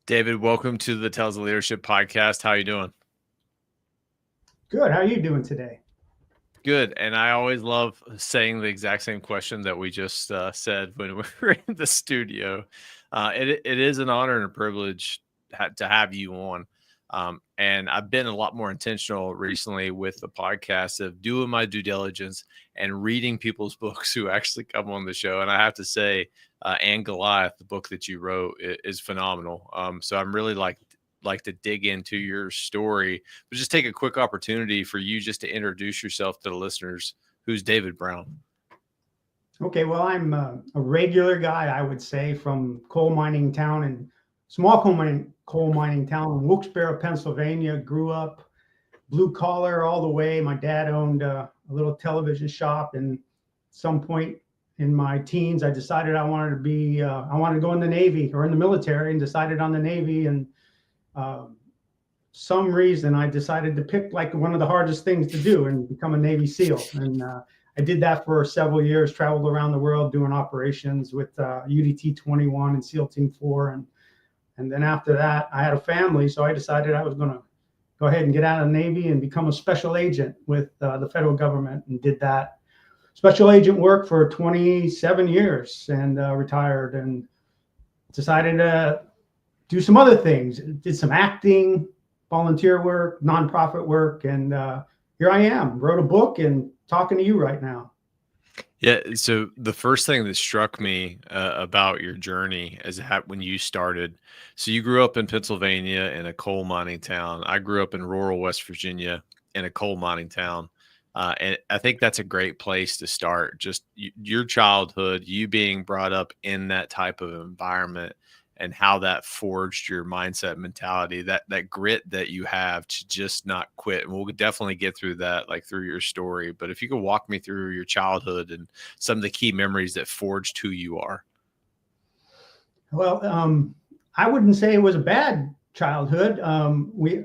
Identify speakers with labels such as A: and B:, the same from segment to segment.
A: David, welcome to the Tales of Leadership podcast. How are you doing?
B: Good. How are you doing today?
A: Good. And I always love saying the exact same question that we just said when we were in the studio. It is an honor and a privilege to have you on. And I've been a lot more intentional recently with the podcast of doing my due diligence and reading people's books who actually come on the show. And I have to say, and Goliath, the book that you wrote, is phenomenal. So I'm really like to dig into your story, but just take a quick opportunity for you just to introduce yourself to the listeners. Who's David Brown?
B: Okay, well, I'm a regular guy, I would say, from small coal mining town in Wilkes-Barre, Pennsylvania. Grew up blue collar all the way. My dad owned a little television shop, and at some point in my teens, I decided I wanted to go in the Navy or in the military, and decided on the Navy. And some reason I decided to pick like one of the hardest things to do and become a Navy SEAL. And I did that for several years, traveled around the world doing operations with UDT 21 and SEAL Team 4. And then after that, I had a family. So I decided I was going to go ahead and get out of the Navy and become a special agent with the federal government, and did that special agent work for 27 years and retired, and decided to do some other things. Did some acting, volunteer work, nonprofit work, and here I am. Wrote a book and talking to you right now.
A: Yeah. So the first thing that struck me about your journey is when you started. So you grew up in Pennsylvania in a coal mining town. I grew up in rural West Virginia in a coal mining town. And I think that's a great place to start. Just your childhood, you being brought up in that type of environment, and how that forged your mindset, mentality, that grit that you have to just not quit. And we'll definitely get through that, like through your story. But if you could walk me through your childhood and some of the key memories that forged who you are.
B: Well, I wouldn't say it was a bad childhood.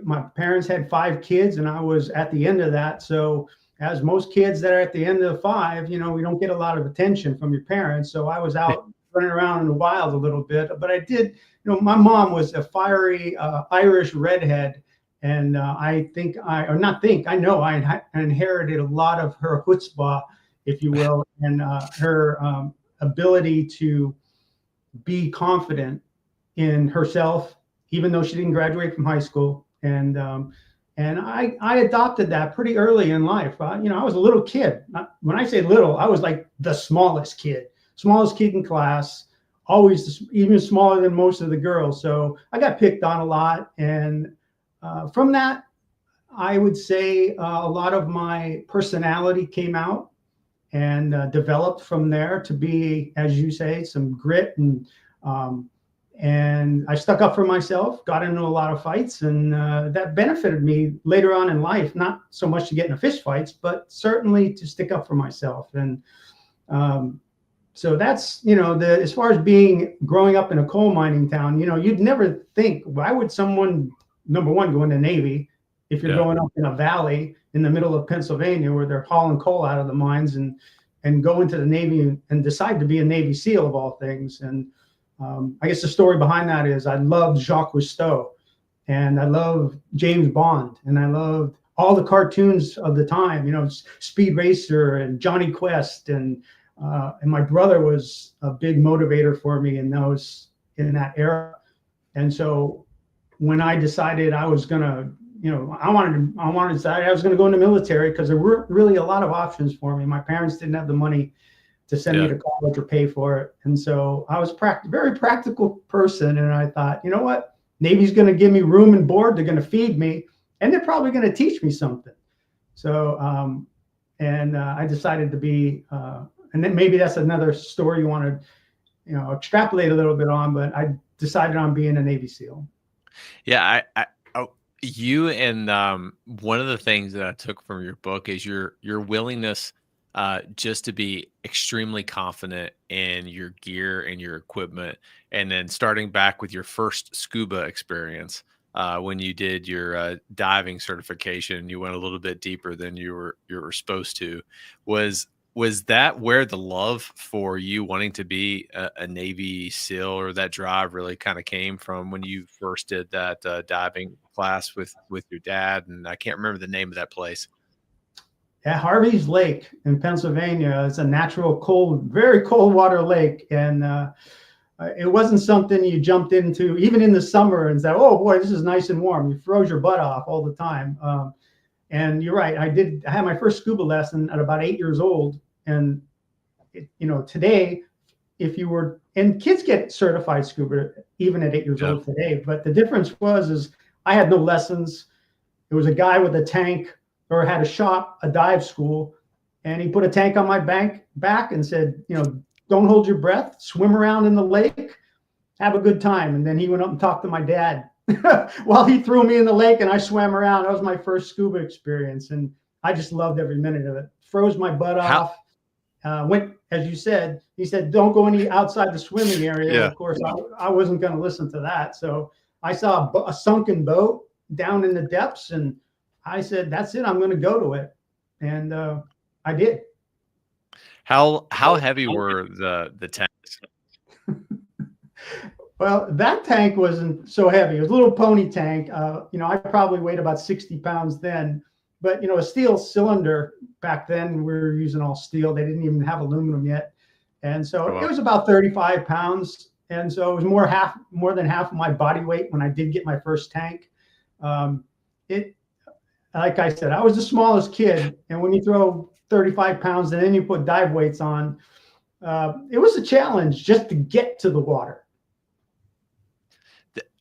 B: My parents had 5 kids, and I was at the end of that. So as most kids that are at the end of 5, we don't get a lot of attention from your parents. So I was out running around in the wild a little bit, but I did, my mom was a fiery Irish redhead. And I know I inherited a lot of her chutzpah, if you will, and her ability to be confident in herself, even though she didn't graduate from high school. And I adopted that pretty early in life. I was a little kid. When I say little, I was like the smallest kid in class, always even smaller than most of the girls. So I got picked on a lot. And from that, I would say a lot of my personality came out and developed from there to be, as you say, some grit. And I stuck up for myself, got into a lot of fights, and that benefited me later on in life, not so much to get into fist fights, but certainly to stick up for myself. And so that's, as far as growing up in a coal mining town, you'd never think, why would someone, number one, go in the Navy if you're growing up in a valley in the middle of Pennsylvania where they're hauling coal out of the mines, and go into the Navy and decide to be a Navy SEAL of all things. And I guess the story behind that is I loved Jacques Cousteau, and I loved James Bond, and I loved all the cartoons of the time, Speed Racer and Johnny Quest, and my brother was a big motivator for me in that era. And so when I decided I was gonna, I wanted to decide I was gonna go in the military, because there weren't really a lot of options for me. My parents didn't have the money to send me to college or pay for it. And so I was a very practical person. And I thought, you know what? Navy's going to give me room and board. They're going to feed me, and they're probably going to teach me something. So, I decided to be, and then maybe that's another story you want to, extrapolate a little bit on, but I decided on being a Navy SEAL.
A: Yeah. You, and one of the things that I took from your book is your willingness just to be extremely confident in your gear and your equipment. And then starting back with your first scuba experience, when you did your diving certification, you went a little bit deeper than you were supposed to. Was Was that where the love for you wanting to be a Navy SEAL or that drive really kind of came from when you first did that diving class with your dad? And I can't remember the name of that place.
B: At Harvey's Lake in Pennsylvania, it's a natural cold, very cold water lake. And it wasn't something you jumped into, even in the summer, and said, oh boy, this is nice and warm. You froze your butt off all the time. And you're right. I had my first scuba lesson at about 8 years old. And, today, if you were, and kids get certified scuba even at 8 years old today. But the difference is I had no lessons. There was a guy with a tank, or had a dive school, and he put a tank on my back and said, don't hold your breath, swim around in the lake, have a good time. And then he went up and talked to my dad while he threw me in the lake and I swam around. That was my first scuba experience. And I just loved every minute of it. Froze my butt off. Went, as you said, he said, don't go any outside the swimming area. Yeah. Of course, I wasn't going to listen to that. So I saw a sunken boat down in the depths, and I said, that's it. I'm going to go to it. And I did.
A: How heavy were the tanks?
B: Well, that tank wasn't so heavy. It was a little pony tank. I probably weighed about 60 pounds then. But, a steel cylinder back then, we were using all steel. They didn't even have aluminum yet. And so It was about 35 pounds. And so it was more than half of my body weight when I did get my first tank. Like I said, I was the smallest kid. And when you throw 35 pounds and then you put dive weights on, it was a challenge just to get to the water.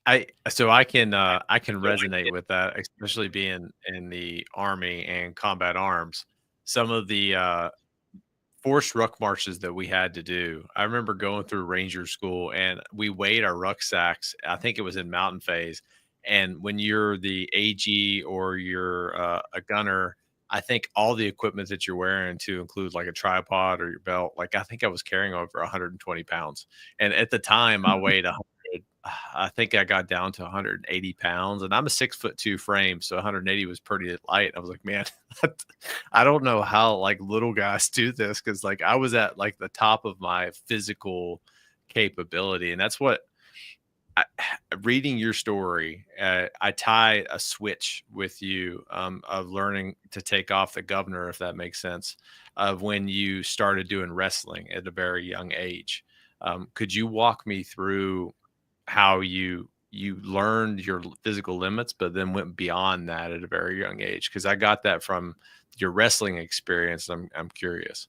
A: I can resonate with that, especially being in the Army and combat arms. Some of the forced ruck marches that we had to do. I remember going through Ranger School and we weighed our rucksacks. I think it was in mountain phase. And when you're the AG or you're a gunner, I think all the equipment that you're wearing to include like a tripod or your belt, like I think I was carrying over 120 pounds. And at the time I weighed 100. I think I got down to 180 pounds, and I'm a 6'2" frame. So 180 was pretty light. I was like, man, I don't know how like little guys do this. Cause like I was at like the top of my physical capability. And that's what, reading your story, I tie a switch with you of learning to take off the governor, if that makes sense, of when you started doing wrestling at a very young age. Could you walk me through how you learned your physical limits, but then went beyond that at a very young age? Because I got that from your wrestling experience. I'm curious.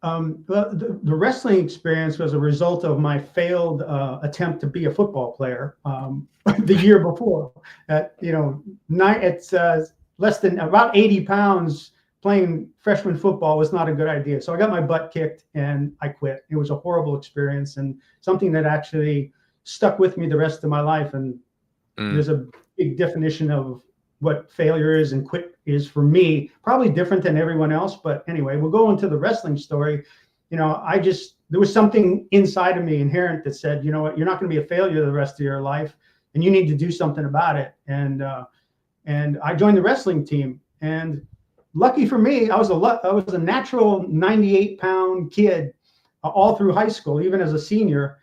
B: Well, the wrestling experience was a result of my failed attempt to be a football player the year before. It's less than about 80 pounds. Playing freshman football was not a good idea. So I got my butt kicked and I quit. It was a horrible experience and something that actually stuck with me the rest of my life. And there's a big definition of what failure is and quit is for me, probably different than everyone else. But anyway, we'll go into the wrestling story. There was something inside of me inherent that said, you know what, you're not going to be a failure the rest of your life and you need to do something about it. And I joined the wrestling team, and lucky for me, I was a natural 98-pound kid all through high school, even as a senior.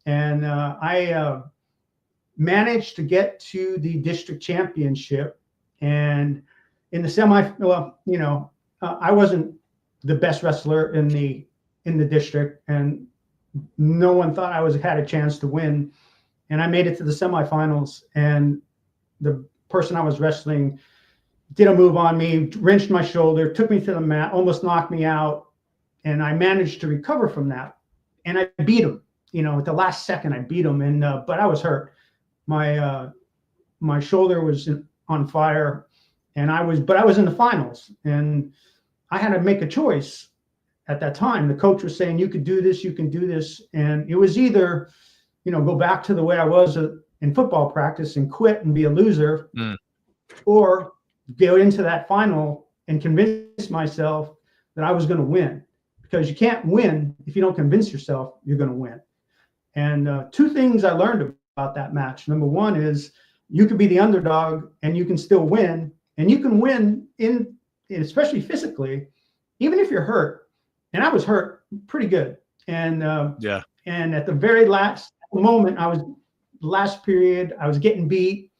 B: And I managed to get to the district championship. And in the I wasn't the best wrestler in the district, and no one thought I had a chance to win. And I made it to the semifinals, and the person I was wrestling did a move on me, wrenched my shoulder, took me to the mat, almost knocked me out. And I managed to recover from that. And I beat him, at the last second I beat him. And, but I was hurt. My shoulder was on fire, and I was in the finals, and I had to make a choice at that time. The coach was saying, you could do this, you can do this. And it was either, go back to the way I was in football practice and quit and be a loser, or go into that final and convince myself that I was going to win, because you can't win if you don't convince yourself you're going to win. And two things I learned about that match. Number one is you could be the underdog and you can still win, and you can win especially physically, even if you're hurt, and I was hurt pretty good.
A: Yeah.
B: And at the very last moment, last period, I was getting beat,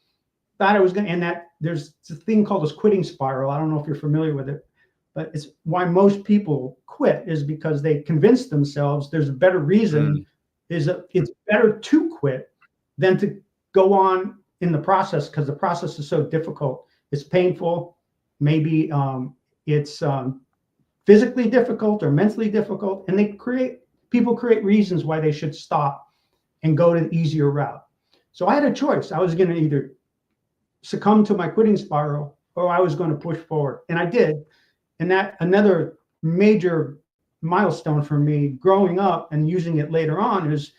B: thought I was going to, and that there's a thing called this quitting spiral. I don't know if you're familiar with it, but it's why most people quit is because they convince themselves there's a better reason, it's better to quit than to go on in the process, because the process is so difficult. It's painful. Maybe it's physically difficult or mentally difficult, and people create reasons why they should stop and go to the easier route. So I had a choice. I was going to either succumb to my quitting spiral or I was going to push forward, and I did. And that another major milestone for me growing up and using it later on is,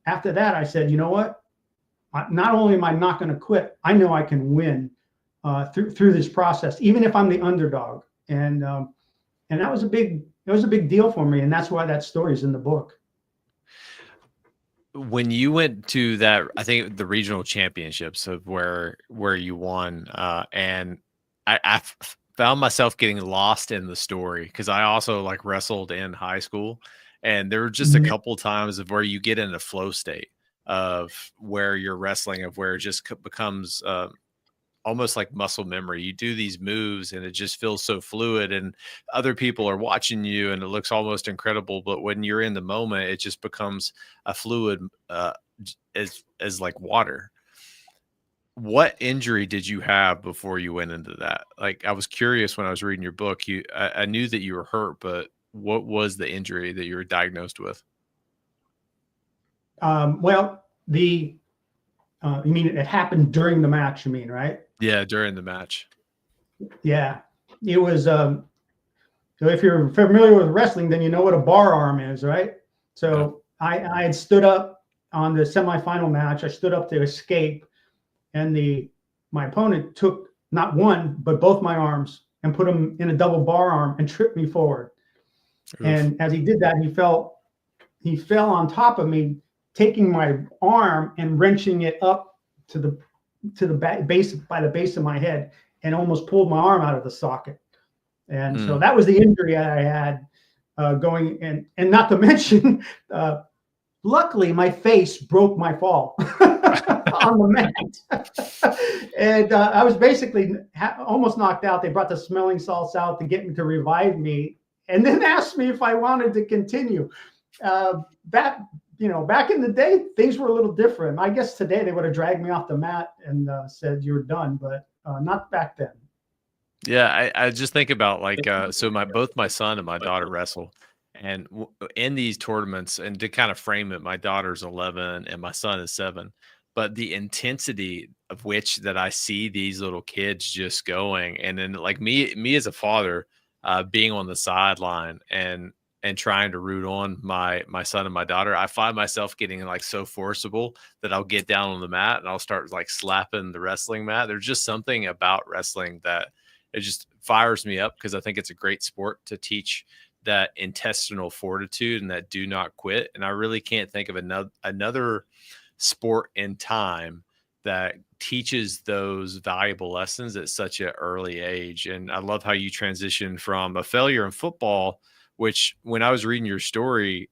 B: after that I said, you know what? Not only am I not going to quit, I know I can win through this process, even if I'm the underdog. And that was a big deal for me, and that's why that story is in the book.
A: When you went to that, I think the regional championships of where you won, and I found myself getting lost in the story, because I also like wrestled in high school, and there were just a couple times of where you get in a flow state of where you're wrestling, of where it just becomes almost like muscle memory. You do these moves and it just feels so fluid, and other people are watching you and it looks almost incredible. But when you're in the moment, it just becomes a fluid as like water. What injury did you have before you went into that? Like, I was curious when I was reading your book, I knew that you were hurt, but what was the injury that you were diagnosed with?
B: Well, you mean it happened during the match, you mean, right?
A: Yeah, during the match.
B: Yeah, it was. So if you're familiar with wrestling, then you know what a bar arm is, right? So I had stood up on the semifinal match. I stood up to escape, and my opponent took not one but both my arms and put them in a double bar arm and tripped me forward. Oof. And as he did that, he fell on top of me, taking my arm and wrenching it up to the base, by the base of my head, and almost pulled my arm out of the socket. And so that was the injury I had going. And not to mention, luckily my face broke my fall on the mat. And I was basically almost knocked out. They brought the smelling salts out to get me to revive me, and then asked me if I wanted to continue. Back in the day, things were a little different. I guess today they would have dragged me off the mat and said you're done, but not back then.
A: Yeah, I just think about like so both my son and my daughter wrestle, and in these tournaments, and to kind of frame it, my daughter's 11 and my son is 7, but the intensity of which that I see these little kids just going, and then like me as a father, being on the sideline and trying to root on my son and my daughter, I find myself getting like so forcible that I'll get down on the mat and I'll start like slapping the wrestling mat. There's just something about wrestling that it just fires me up, because I think it's a great sport to teach that intestinal fortitude and that do not quit. And I really can't think of another sport in time that teaches those valuable lessons at such an early age. And I love how you transition from a failure in football, which when I was reading your story,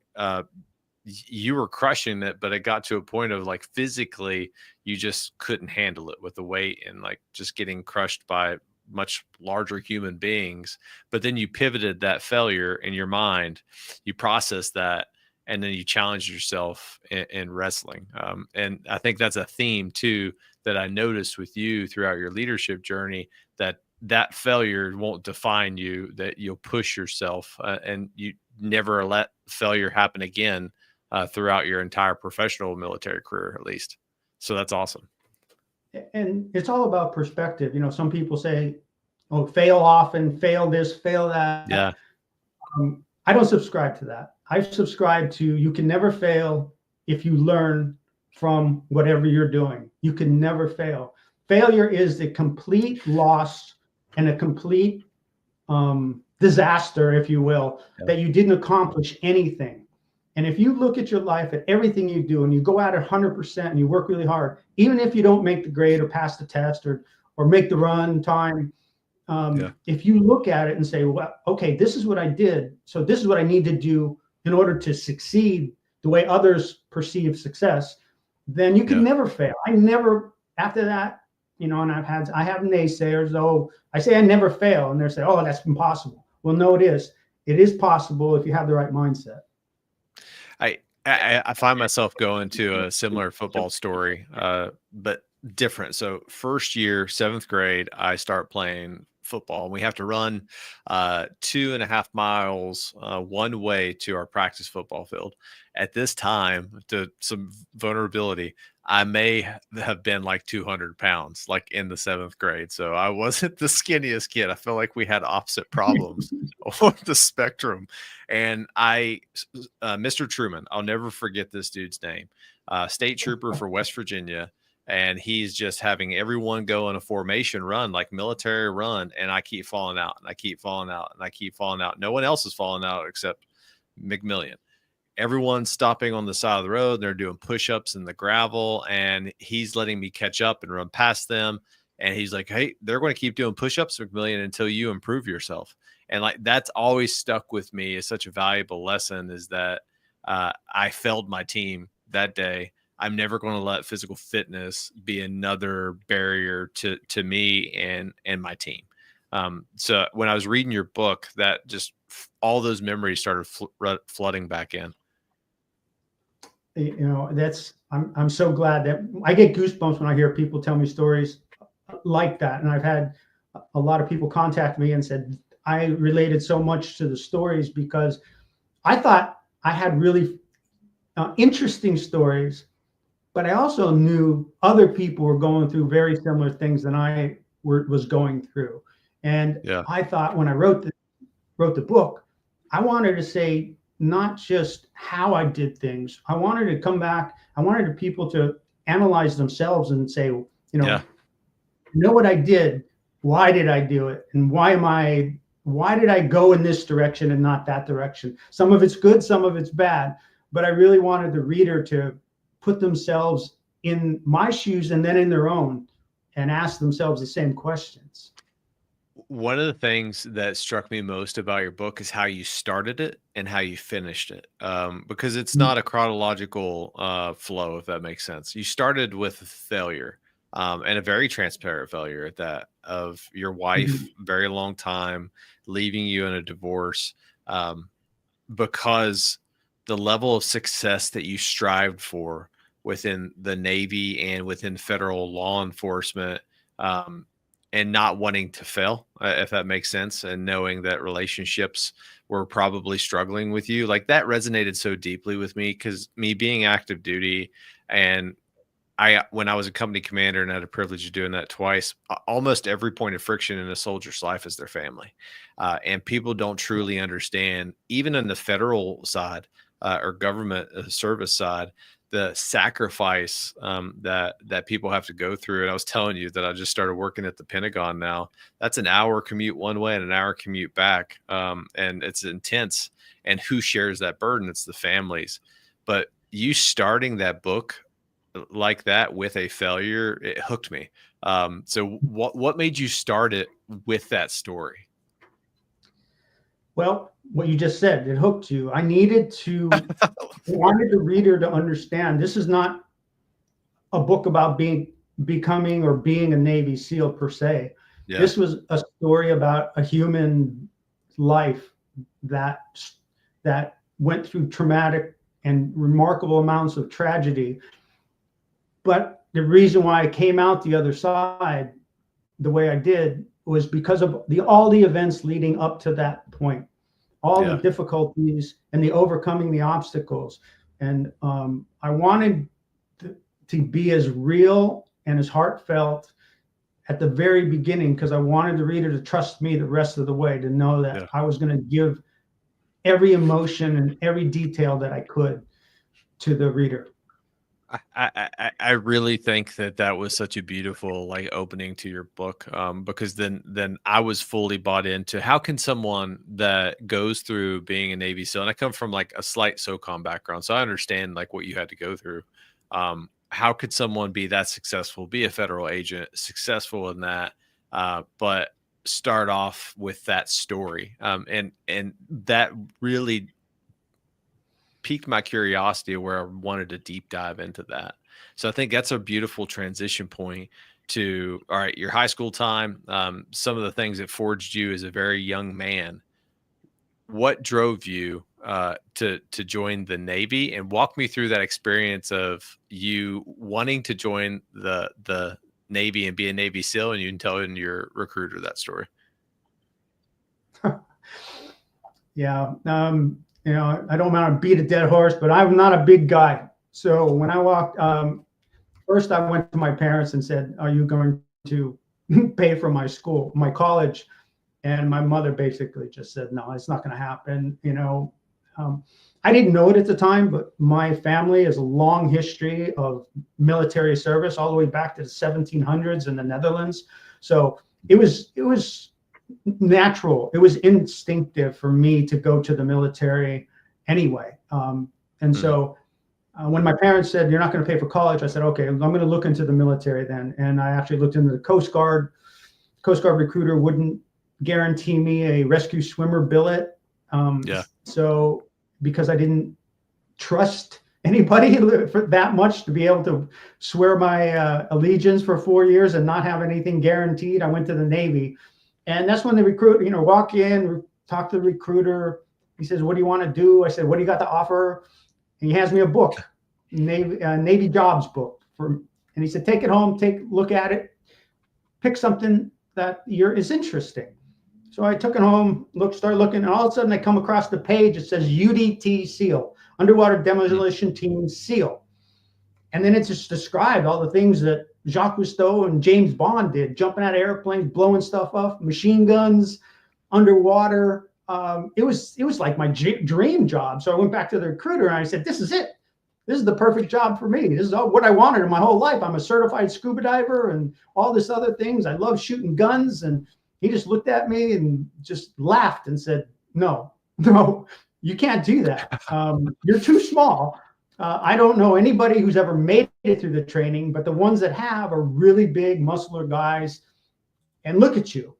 A: you were crushing it, but it got to a point of like physically, you just couldn't handle it with the weight and like just getting crushed by much larger human beings. But then you pivoted that failure in your mind, you processed that, and then you challenged yourself in wrestling. And I think that's a theme too that I noticed with you throughout your leadership journey, that failure won't define you, that you'll push yourself and you never let failure happen again throughout your entire professional military career, at least. So that's awesome.
B: And it's all about perspective. Some people say, oh, fail often, fail this, fail that.
A: Yeah.
B: I don't subscribe to that. I subscribe to, you can never fail if you learn from whatever you're doing. You can never fail. Failure is the complete loss and a complete disaster, if you will, that you didn't accomplish anything. And if you look at your life, at everything you do, and you go at it 100% and you work really hard, even if you don't make the grade or pass the test or make the run time,
A: Yeah.
B: If you look at it and say, well, okay, this is what I did, so this is what I need to do in order to succeed the way others perceive success, then you can
A: Yeah.
B: never fail. I never, after that, and I have naysayers. Oh, I say I never fail, and they say, oh, that's impossible. Well, no, it is. It is possible if you have the right mindset.
A: I find myself going to a similar football story, but different. So first year, seventh grade, I start playing football. We have to run 2.5 miles one way to our practice football field. At this time, to some vulnerability, I may have been like 200 pounds, like in the seventh grade. So I wasn't the skinniest kid. I felt like we had opposite problems on the spectrum. And Mr. Truman, I'll never forget this dude's name, state trooper for West Virginia. And he's just having everyone go in a formation run, like military run. And I keep falling out and I keep falling out and I keep falling out. No one else is falling out except McMillian. Everyone's stopping on the side of the road. And they're doing push-ups in the gravel. And he's letting me catch up and run past them. And he's like, hey, they're going to keep doing push-ups, McMillian, until you improve yourself. And like, that's always stuck with me as such a valuable lesson, is that I failed my team that day. I'm never going to let physical fitness be another barrier to me and my team. So when I was reading your book, that just all those memories started flooding back in.
B: I'm so glad that I get goosebumps when I hear people tell me stories like that. And I've had a lot of people contact me and said, I related so much to the stories because I thought I had really interesting stories, but I also knew other people were going through very similar things than I was going through. And
A: Yeah.
B: I thought when I wrote the book, I wanted to say not just how I did things. I wanted to come back. I wanted people to analyze themselves and say,
A: Yeah.
B: know what I did. Why did I do it? And why did I go in this direction and not that direction? Some of it's good, some of it's bad. But I really wanted the reader to put themselves in my shoes and then in their own and ask themselves the same questions.
A: One of the things that struck me most about your book is how you started it and how you finished it, because it's not a chronological flow, if that makes sense. You started with a failure, and a very transparent failure at that, of your wife, very long time, leaving you in a divorce, because the level of success that you strived for within the Navy and within federal law enforcement, and not wanting to fail, if that makes sense, and knowing that relationships were probably struggling with you, like that resonated so deeply with me, because me being active duty, and when I was a company commander and had a privilege of doing that twice, almost every point of friction in a soldier's life is their family. And people don't truly understand, even in the federal side or government service side, the sacrifice that people have to go through. And I was telling you that I just started working at the Pentagon now. That's an hour commute one way and an hour commute back. And it's intense. And who shares that burden? It's the families. But you starting that book like that with a failure, it hooked me. So what made you start it with that story?
B: Well, what you just said, it hooked you. I wanted the reader to understand this is not a book about becoming or being a Navy SEAL per se.
A: Yeah.
B: This was a story about a human life that went through traumatic and remarkable amounts of tragedy. But the reason why I came out the other side the way I did was because of all the events leading up to that point, all the difficulties and the overcoming the obstacles. And I wanted to be as real and as heartfelt at the very beginning, because I wanted the reader to trust me the rest of the way, to know that I was going to give every emotion and every detail that I could to the reader.
A: I really think that was such a beautiful like opening to your book, because then I was fully bought into how can someone that goes through being a Navy SEAL, and I come from like a slight SOCOM background, so I understand like what you had to go through. How could someone be that successful, be a federal agent, successful in that, but start off with that story, and that really piqued my curiosity where I wanted to deep dive into that. So I think that's a beautiful transition point to, all right, your high school time, some of the things that forged you as a very young man. What drove you to join the Navy, and walk me through that experience of you wanting to join the Navy and be a Navy SEAL, and you can tell your recruiter that story.
B: Yeah. I don't want to beat a dead horse, but I'm not a big guy. So when I walked, first I went to my parents and said, "Are you going to pay for my school, my college?" And my mother basically just said, "No, it's not going to happen." I didn't know it at the time, but my family has a long history of military service, all the way back to the 1700s in the Netherlands. So it was natural. It was instinctive for me to go to the military anyway. And so when my parents said, "You're not going to pay for college," I said, "Okay, I'm going to look into the military then." And I actually looked into the Coast Guard. Coast Guard recruiter wouldn't guarantee me a rescue swimmer billet. So because I didn't trust anybody for that much to be able to swear my allegiance for 4 years and not have anything guaranteed, I went to the Navy. And that's when the recruit, walk in, talk to the recruiter. He says, "What do you want to do?" I said, "What do you got to offer?" And he hands me a book, Navy jobs book. And he said, "Take it home, take a look at it, pick something that is interesting." So I took it home, started looking, and all of a sudden I come across the page. It says UDT SEAL, Underwater Demolition Team SEAL. And then it just described all the things that Jacques Cousteau and James Bond did, jumping out of airplanes, blowing stuff up, machine guns, underwater. It was like my dream job. So I went back to the recruiter and I said, "This is it. This is the perfect job for me. This is what I wanted in my whole life. I'm a certified scuba diver and all this other things. I love shooting guns." And he just looked at me and just laughed and said, "No, you can't do that. You're too small. I don't know anybody who's ever made it through the training, but the ones that have are really big, muscular guys. And look at you.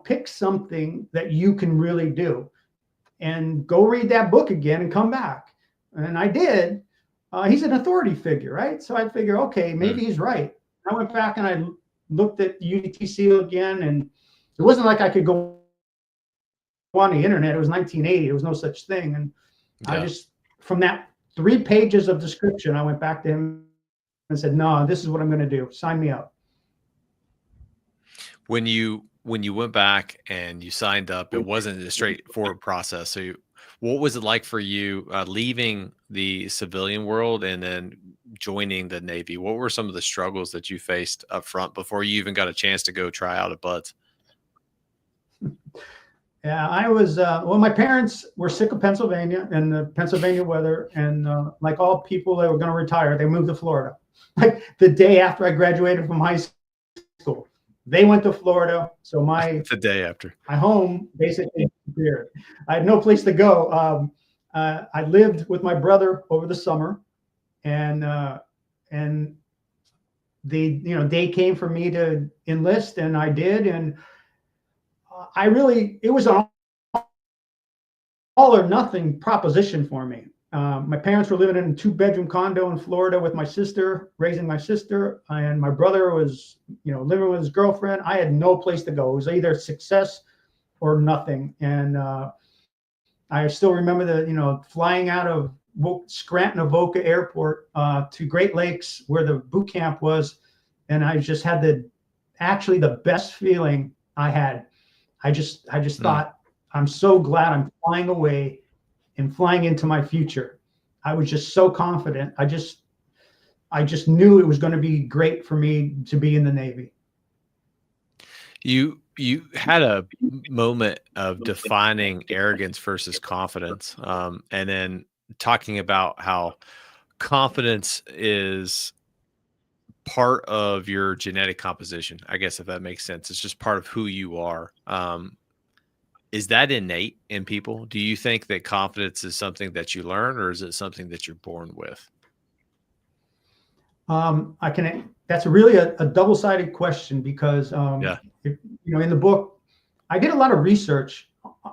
B: Pick something that you can really do and go read that book again and come back." And I did. He's an authority figure, right? So I figure, okay, maybe he's right. I went back and I looked at UDT SEAL again, and it wasn't like I could go on the internet. It was 1980. There was no such thing. And I just, from that 3 pages of description, I went back to him and said, "No, this is what I'm going to do. Sign me up."
A: When you went back and you signed up, it wasn't a straightforward process. So what was it like for you leaving the civilian world and then joining the Navy? What were some of the struggles that you faced up front before you even got a chance to go try out at Buds?
B: Yeah, I was, well, my parents were sick of Pennsylvania and the Pennsylvania weather. And like all people that were going to retire, they moved to Florida. Like the day after I graduated from high school, they went to Florida. So
A: The day after,
B: my home basically disappeared. I had no place to go. I lived with my brother over the summer, and the day came for me to enlist, and I did. And it was an all or nothing proposition for me. My parents were living in a 2-bedroom condo in Florida with my sister, raising my sister, and my brother was, living with his girlfriend. I had no place to go. It was either success or nothing. And I still remember flying out of Scranton Avoca Airport to Great Lakes, where the boot camp was, and I just had the best feeling I had. I just thought, I'm so glad I'm flying away and flying into my future. I was just so confident. I just knew it was going to be great for me to be in the Navy.
A: You had a moment of defining arrogance versus confidence, and then talking about how confidence is part of your genetic composition. I guess if that makes sense, it's just part of who you are. Is that innate in people? Do you think that confidence is something that you learn, or is it something that you're born with?
B: That's really a double-sided question, because in the book, I did a lot of research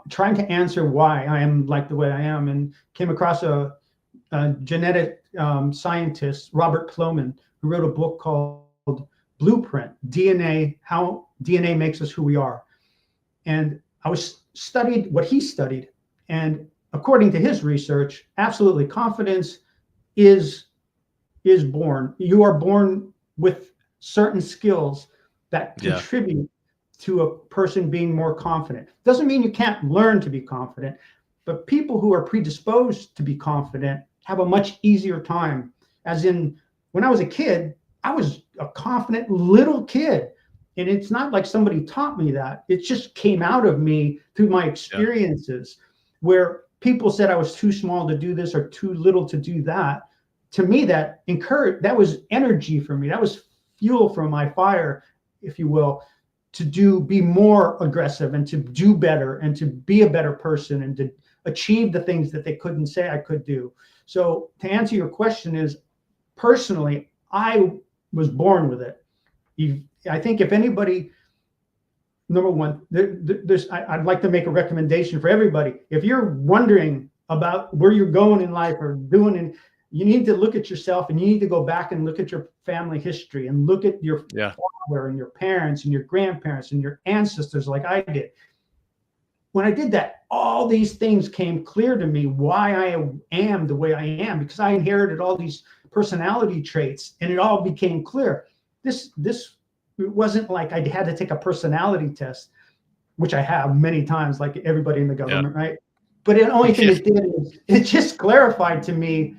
B: trying to answer why I am like the way I am, and came across a genetic scientist, Robert Plomin, who wrote a book called Blueprint, DNA, how DNA makes us who we are. And I was studied what he studied. And according to his research, absolutely confidence is born. You are born with certain skills that
A: Yeah.
B: contribute to a person being more confident. Doesn't mean you can't learn to be confident, but people who are predisposed to be confident have a much easier time. As in, when I was a kid, I was a confident little kid. And it's not like somebody taught me that. It just came out of me through my experiences, where people said I was too small to do this or too little to do that. To me, that was energy for me. That was fuel for my fire, if you will, to be more aggressive and to do better and to be a better person and to achieve the things that they couldn't say I could do. So to answer your question is, personally, I was born with it. I think if anybody, number one, I'd like to make a recommendation for everybody. If you're wondering about where you're going in life or doing, and you need to look at yourself, and you need to go back and look at your family history and look at your father and your parents and your grandparents and your ancestors, like I did. When I did that, all these things came clear to me why I am the way I am, because I inherited all these personality traits, and it all became clear. It wasn't like I had to take a personality test, which I have many times, like everybody in the government, right? But the only thing it did is it just clarified to me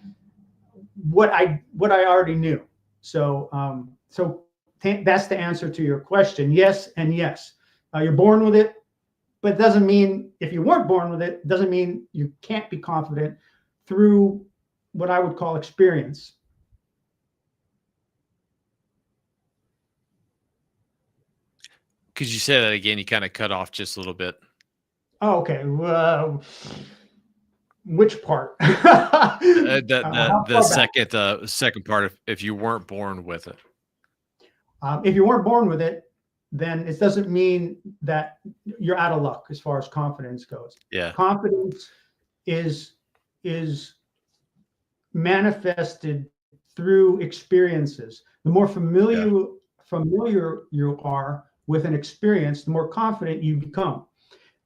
B: what I already knew. So that's the answer to your question. Yes and yes. You're born with it, but it doesn't mean, if you weren't born with it, doesn't mean you can't be confident through what I would call experience.
A: Could you say that again? You kind of cut off just a little bit.
B: Oh, okay. Which part?
A: The second part, if you weren't born with it.
B: If you weren't born with it, then it doesn't mean that you're out of luck as far as confidence goes.
A: Yeah.
B: Confidence is manifested through experiences. The more familiar you are with an experience, the more confident you become.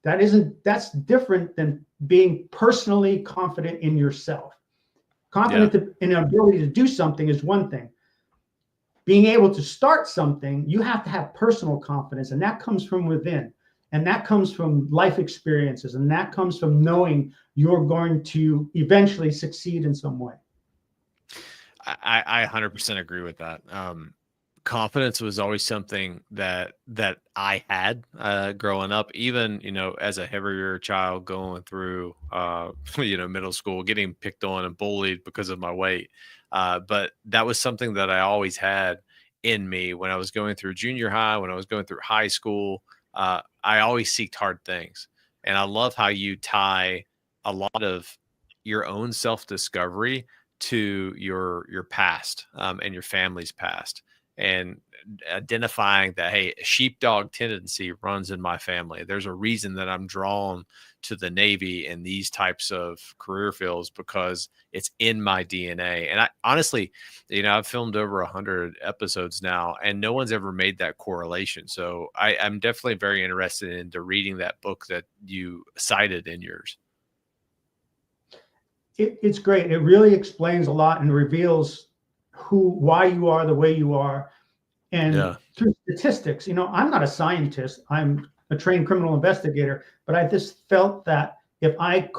B: That's different than being personally confident in yourself. Confident in an ability to do something is one thing. Being able to start something, you have to have personal confidence, and that comes from within. And that comes from life experiences, and that comes from knowing you're going to eventually succeed in some way.
A: I 100% agree with that. Confidence was always something that I had growing up, even, as a heavier child going through, middle school, getting picked on and bullied because of my weight. But that was something that I always had in me when I was going through junior high, when I was going through high school. I always seeked hard things. And I love how you tie a lot of your own self-discovery to your past and your family's past, and identifying that, hey, a sheepdog tendency runs in my family. There's a reason that I'm drawn to the Navy and these types of career fields, because it's in my DNA. And I honestly, I've filmed over 100 episodes now, and no one's ever made that correlation. So I'm definitely very interested into reading that book that you cited in yours.
B: It's great. It really explains a lot and reveals why you are the way you are. And through statistics, I'm not a scientist. I'm a trained criminal investigator, but I just felt that if I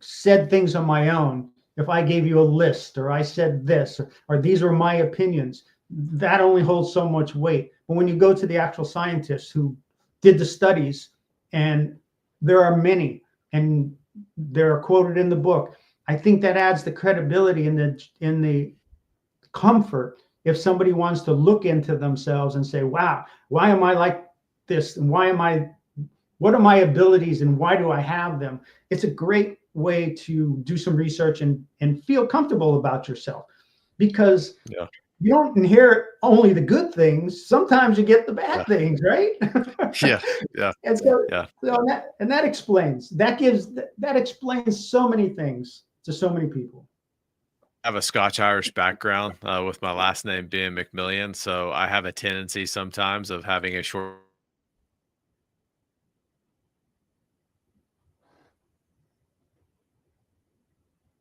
B: said things on my own, if I gave you a list, or I said this, or these were my opinions, that only holds so much weight. But when you go to the actual scientists who did the studies, and there are many, and they're quoted in the book, I think that adds the credibility in the comfort. If somebody wants to look into themselves and say, wow, why am I like this? And what are my abilities, and why do I have them? It's a great way to do some research and feel comfortable about yourself, because you don't inherit only the good things. Sometimes you get the
A: Yeah.
B: bad things, right?
A: Yeah. Yeah.
B: And so,
A: Yeah.
B: that explains, that explains so many things to so many people.
A: I have a Scotch Irish background with my last name being McMillian. So I have a tendency sometimes of having a short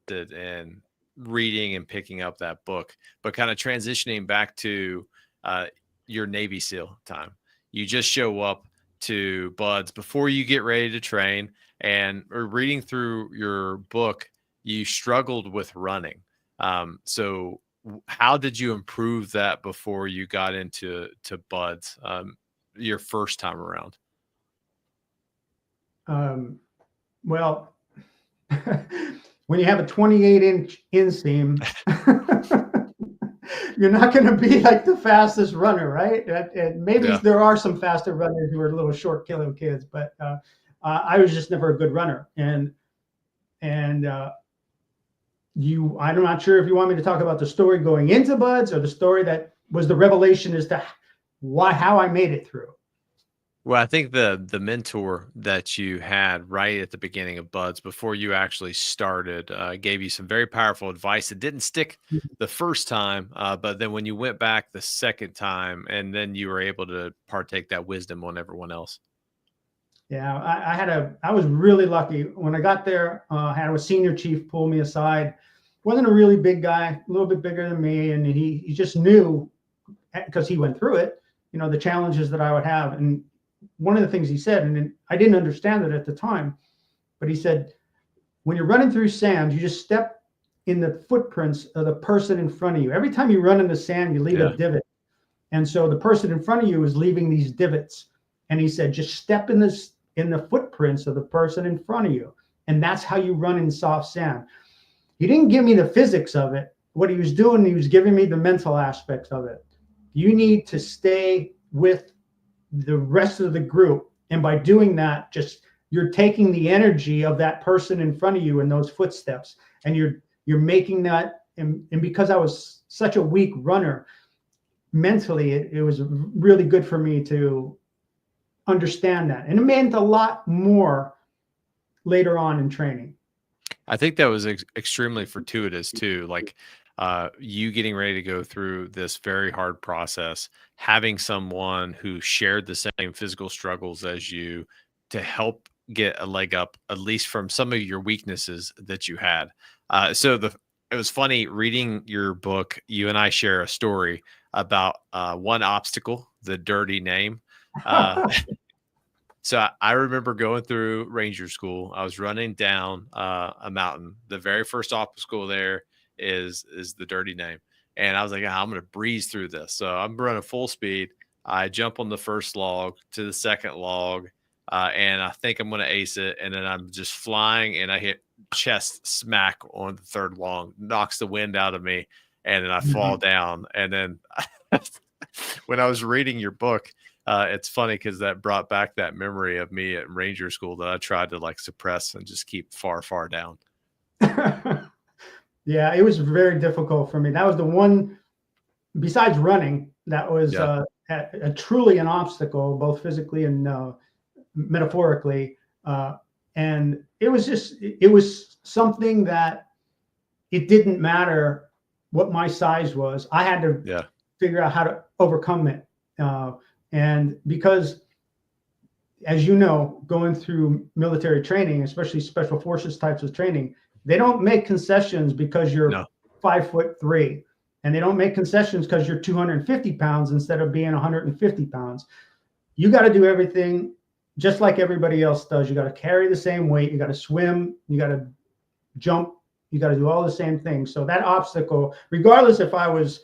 A: and reading and picking up that book, but kind of transitioning back to uh, your Navy SEAL time. You just show up to Buds before you get ready to train, and reading through your book, you struggled with running. How did you improve that before you got into Buds your first time around?
B: Um, well, when you have a 28-inch inseam, you're not going to be like the fastest runner, right? And maybe
A: Yeah,
B: there are some faster runners who are little short, killing kids, but I was just never a good runner. And I'm not sure if you want me to talk about the story going into Buds or the story that was the revelation as to how I made it through.
A: well, I think the mentor that you had right at the beginning of Buds before you actually started gave you some very powerful advice that didn't stick the first time, but then when you went back the second time, and then you were able to partake that wisdom on everyone else.
B: Yeah, I was really lucky when I got there. I had a senior chief pull me aside. Wasn't a really big guy, a little bit bigger than me, and he just knew, because he went through it, the challenges that I would have. And one of the things he said, and I didn't understand it at the time, but he said, when you're running through sand, you just step in the footprints of the person in front of you. Every time you run in the sand, you leave a
A: Yeah,
B: divot. And so the person in front of you is leaving these divots. And he said, just step in the footprints of the person in front of you. And that's how you run in soft sand. He didn't give me the physics of it. What he was doing, he was giving me the mental aspects of it. You need to stay with the rest of the group. And by doing that, you're taking the energy of that person in front of you in those footsteps. And you're making that, and because I was such a weak runner, mentally, it was really good for me to understand that. And it meant a lot more later on in training.
A: I think that was extremely fortuitous too. Like you getting ready to go through this very hard process, having someone who shared the same physical struggles as you to help get a leg up, at least from some of your weaknesses that you had. It was funny reading your book. You and I share a story about one obstacle, the dirty name. Uh, I remember going through Ranger School. I was running down a mountain. The very first obstacle there is the dirty name, and I was like, "Ah, I'm going to breeze through this." So I'm running full speed. I jump on the first log to the second log, and I think I'm going to ace it. And then I'm just flying, and I hit chest smack on the third log, knocks the wind out of me, and then I fall down. And then when I was reading your book, it's funny because that brought back that memory of me at Ranger School that I tried to like suppress and just keep far, far down.
B: Yeah, it was very difficult for me. That was the one, besides running, that was
A: Yeah.
B: truly an obstacle, both physically and metaphorically. And it was something that it didn't matter what my size was. I had to
A: Yeah.
B: figure out how to overcome it. And because, as you know, going through military training, especially special forces types of training, they don't make concessions because you're
A: No.
B: 5'3", and they don't make concessions because you're 250 pounds instead of being 150 pounds. You got to do everything just like everybody else does. You got to carry the same weight. You got to swim. You got to jump. You got to do all the same things. So that obstacle, regardless if I was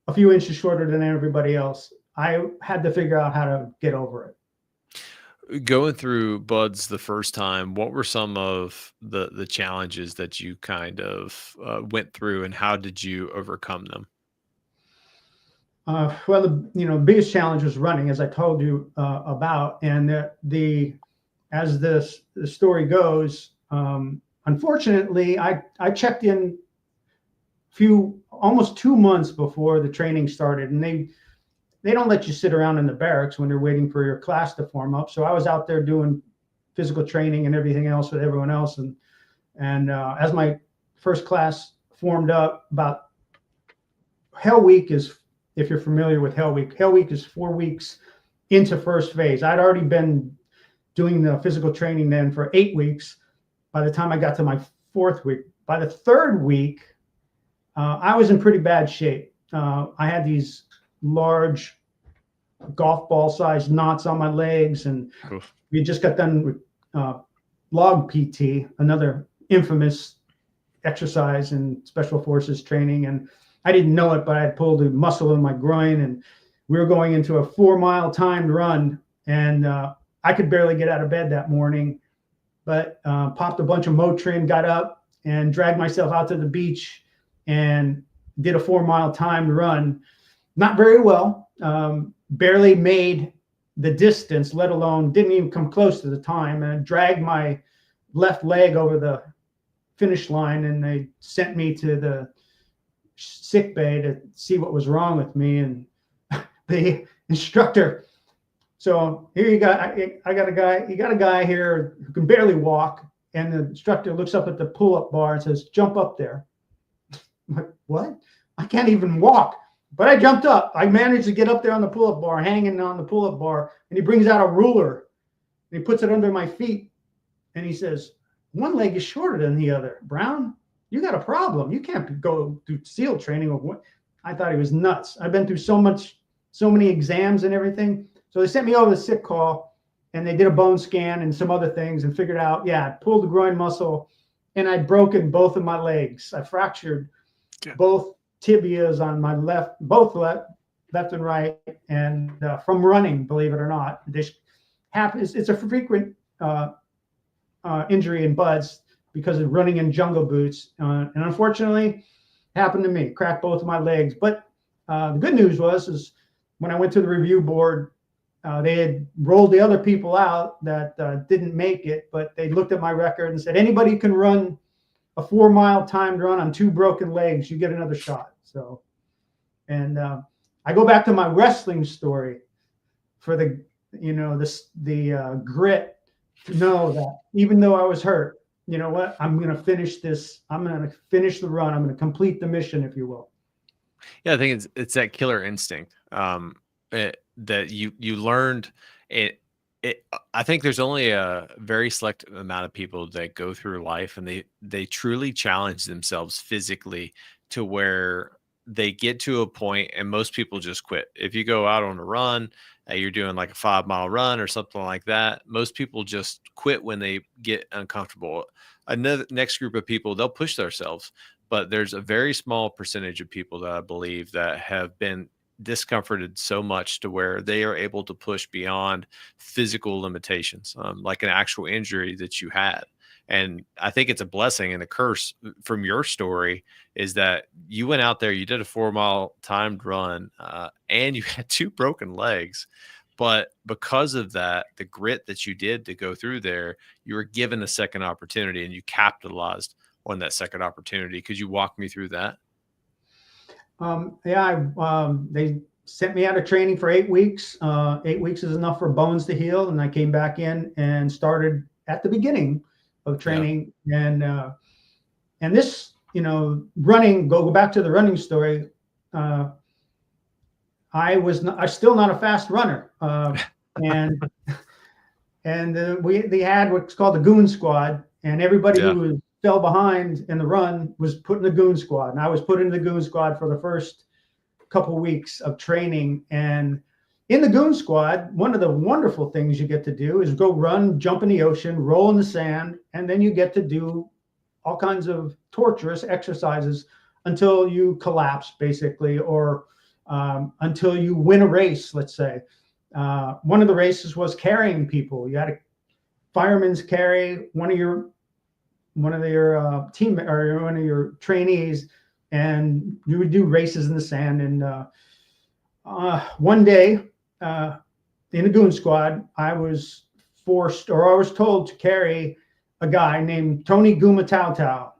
B: a few inches shorter than everybody else, I had to figure out how to get over it.
A: Going through Buds the first time, what were some of the challenges that you kind of went through, and how did you overcome them?
B: Well, the biggest challenge was running, as I told you about, and as the story goes, unfortunately, I checked in almost 2 months before the training started, and they don't let you sit around in the barracks when they're waiting for your class to form up. So I was out there doing physical training and everything else with everyone else, and as my first class formed up, about Hell Week is, if you're familiar with Hell Week is 4 weeks into first phase. I'd already been doing the physical training then for 8 weeks by the time I got to my 4th week. By the 3rd week, I was in pretty bad shape. I had these large golf ball sized knots on my legs, and we just got done with log PT, another infamous exercise in special forces training, and I didn't know it, but I had pulled a muscle in my groin, and we were going into a 4-mile timed run, and I could barely get out of bed that morning, but popped a bunch of Motrin, got up and dragged myself out to the beach and did a 4-mile timed run. Not very well, barely made the distance, let alone didn't even come close to the time, and I dragged my left leg over the finish line, and they sent me to the sick bay to see what was wrong with me. And the instructor, so here you got, I got a guy, you got a guy here who can barely walk, and the instructor looks up at the pull-up bar and says, jump up there. I'm like, what? I can't even walk. But I jumped up. I managed to get up there on the pull-up bar, hanging on the pull-up bar, and he brings out a ruler and he puts it under my feet, and he says, one leg is shorter than the other. Brown, you got a problem. You can't go do SEAL training. I thought he was nuts. I've been through so many exams and everything. So they sent me over to sick call, and they did a bone scan and some other things and figured out, yeah, I pulled the groin muscle, and I'd broken both of my legs. I fractured both tibias on my left, both left and right, and from running, believe it or not. This happens. It's a frequent injury in buds because of running in jungle boots, and unfortunately happened to me. Cracked both of my legs. But the good news is when I went to the review board, they had rolled the other people out that didn't make it, but they looked at my record and said, anybody can run a 4-mile timed run on 2 broken legs, you get another shot. So, and I go back to my wrestling story for the grit to know that even though I was hurt, you know what, I'm going to finish this. I'm going to finish the run. I'm going to complete the mission, if you will.
A: Yeah, I think it's that killer instinct that you learned. I think there's only a very select amount of people that go through life and they truly challenge themselves physically to where they get to a point, and most people just quit. If you go out on a run, you're doing like a 5-mile run or something like that, most people just quit when they get uncomfortable. Another next group of people, they'll push themselves, but there's a very small percentage of people that I believe that have been discomforted so much to where they are able to push beyond physical limitations, like an actual injury that you had. And I think it's a blessing and a curse from your story is that you went out there, you did a 4-mile timed run, and you had 2 broken legs. But because of that, the grit that you did to go through there, you were given a second opportunity and you capitalized on that second opportunity. Could you walk me through that?
B: They sent me out of training for 8 weeks. 8 weeks is enough for bones to heal. And I came back in and started at the beginning of training. Yeah. And this, running, go back to the running story. I'm still not a fast runner. And they had what's called the goon squad, and everybody who fell behind in the run was put in the goon squad. And I was put in the goon squad for the first couple weeks of training. And in the goon squad, one of the wonderful things you get to do is go run, jump in the ocean, roll in the sand, and then you get to do all kinds of torturous exercises until you collapse, basically, or until you win a race, let's say. One of the races was carrying people. You had a fireman's carry one of your team or one of your trainees, and you would do races in the sand. And one day in the goon squad, I was told to carry a guy named Tony Gumatau.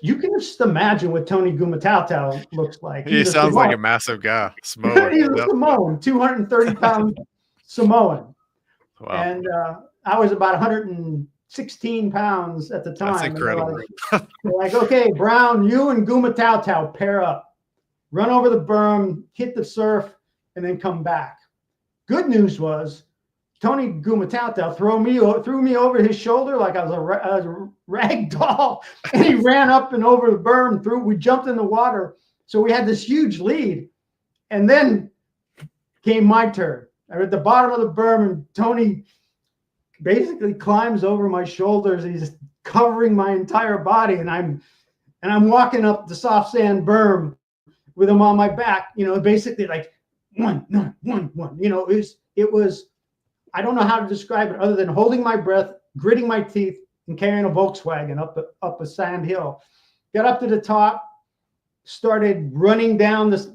B: you can just imagine what Tony Gumatautau looks like.
A: He
B: He's a
A: sounds like a
B: Samoan.
A: massive guy. Samoan.
B: He's a
A: Yep.
B: Samoan, 230-pound Samoan.
A: Wow.
B: And I was about 116 pounds at the time.
A: That's incredible.
B: And they're like, okay, Brown, you and Gumatautau pair up. Run over the berm, hit the surf, and then come back. Good news was Tony Gumatauta threw me over his shoulder like I was a rag doll, and he ran up and over the berm. We jumped in the water, so we had this huge lead. And then came my turn. I'm at the bottom of the berm, and Tony basically climbs over my shoulders. He's covering my entire body, and I'm walking up the soft sand berm with him on my back. Basically like one. It was. I don't know how to describe it other than holding my breath, gritting my teeth, and carrying a Volkswagen up a sand hill. Got up to the top, started running down this.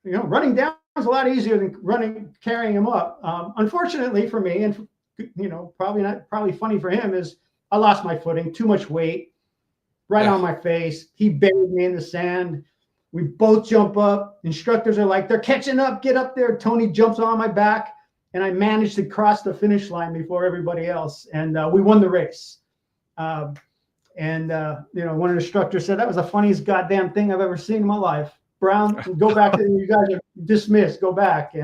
B: Running down is a lot easier than carrying him up. Unfortunately for me, and probably funny for him, is I lost my footing, too much weight, right on my face. He buried me in the sand. We both jump up. Instructors are like, they're catching up, get up there. Tony jumps on my back, and I managed to cross the finish line before everybody else. And we won the race. One instructor said, that was the funniest goddamn thing I've ever seen in my life. Brown, go back to, you guys are dismissed, go back.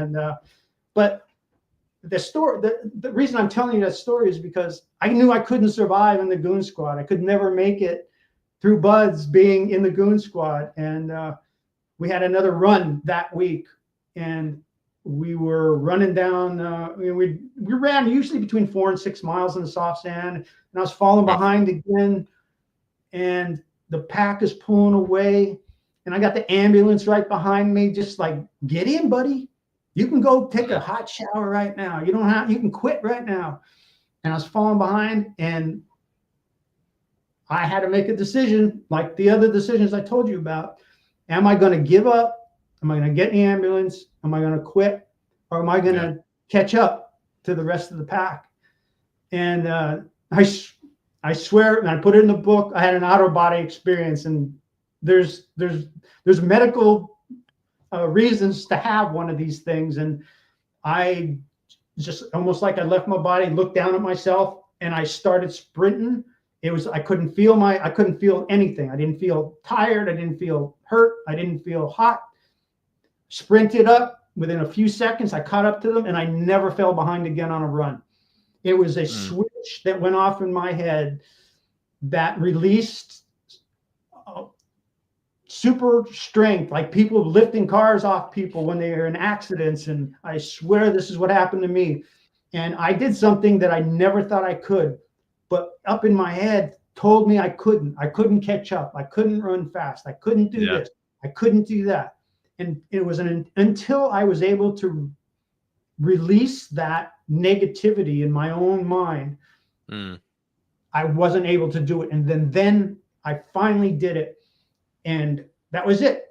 B: But the story, the reason I'm telling you that story is because I knew I couldn't survive in the goon squad. I could never make it through buds being in the goon squad. And we had another run that week, and we were running down. We ran usually between 4 and 6 miles in the soft sand, and I was falling behind again. And the pack is pulling away, and I got the ambulance right behind me, just like, get in, buddy. You can go take a hot shower right now. You can quit right now. And I was falling behind, and I had to make a decision, like the other decisions I told you about. Am I going to give up? Am I going to get in the ambulance? Am I going to quit? Or am I going to catch up to the rest of the pack? And I swear, and I put it in the book, I had an out-of-body experience, and there's medical reasons to have one of these things. And I just almost like I left my body, looked down at myself, and I started sprinting. I couldn't feel anything. I didn't feel tired. I didn't feel hurt. I didn't feel hot. Sprinted up. Within a few seconds, I caught up to them, and I never fell behind again on a run. It was a switch that went off in my head that released super strength, like people lifting cars off people when they are in accidents. And I swear this is what happened to me. And I did something that I never thought I could, but up in my head told me I couldn't catch up. I couldn't run fast. I couldn't do this. I couldn't do that. And it was until I was able to release that negativity in my own mind, I wasn't able to do it. And then I finally did it. And that was it.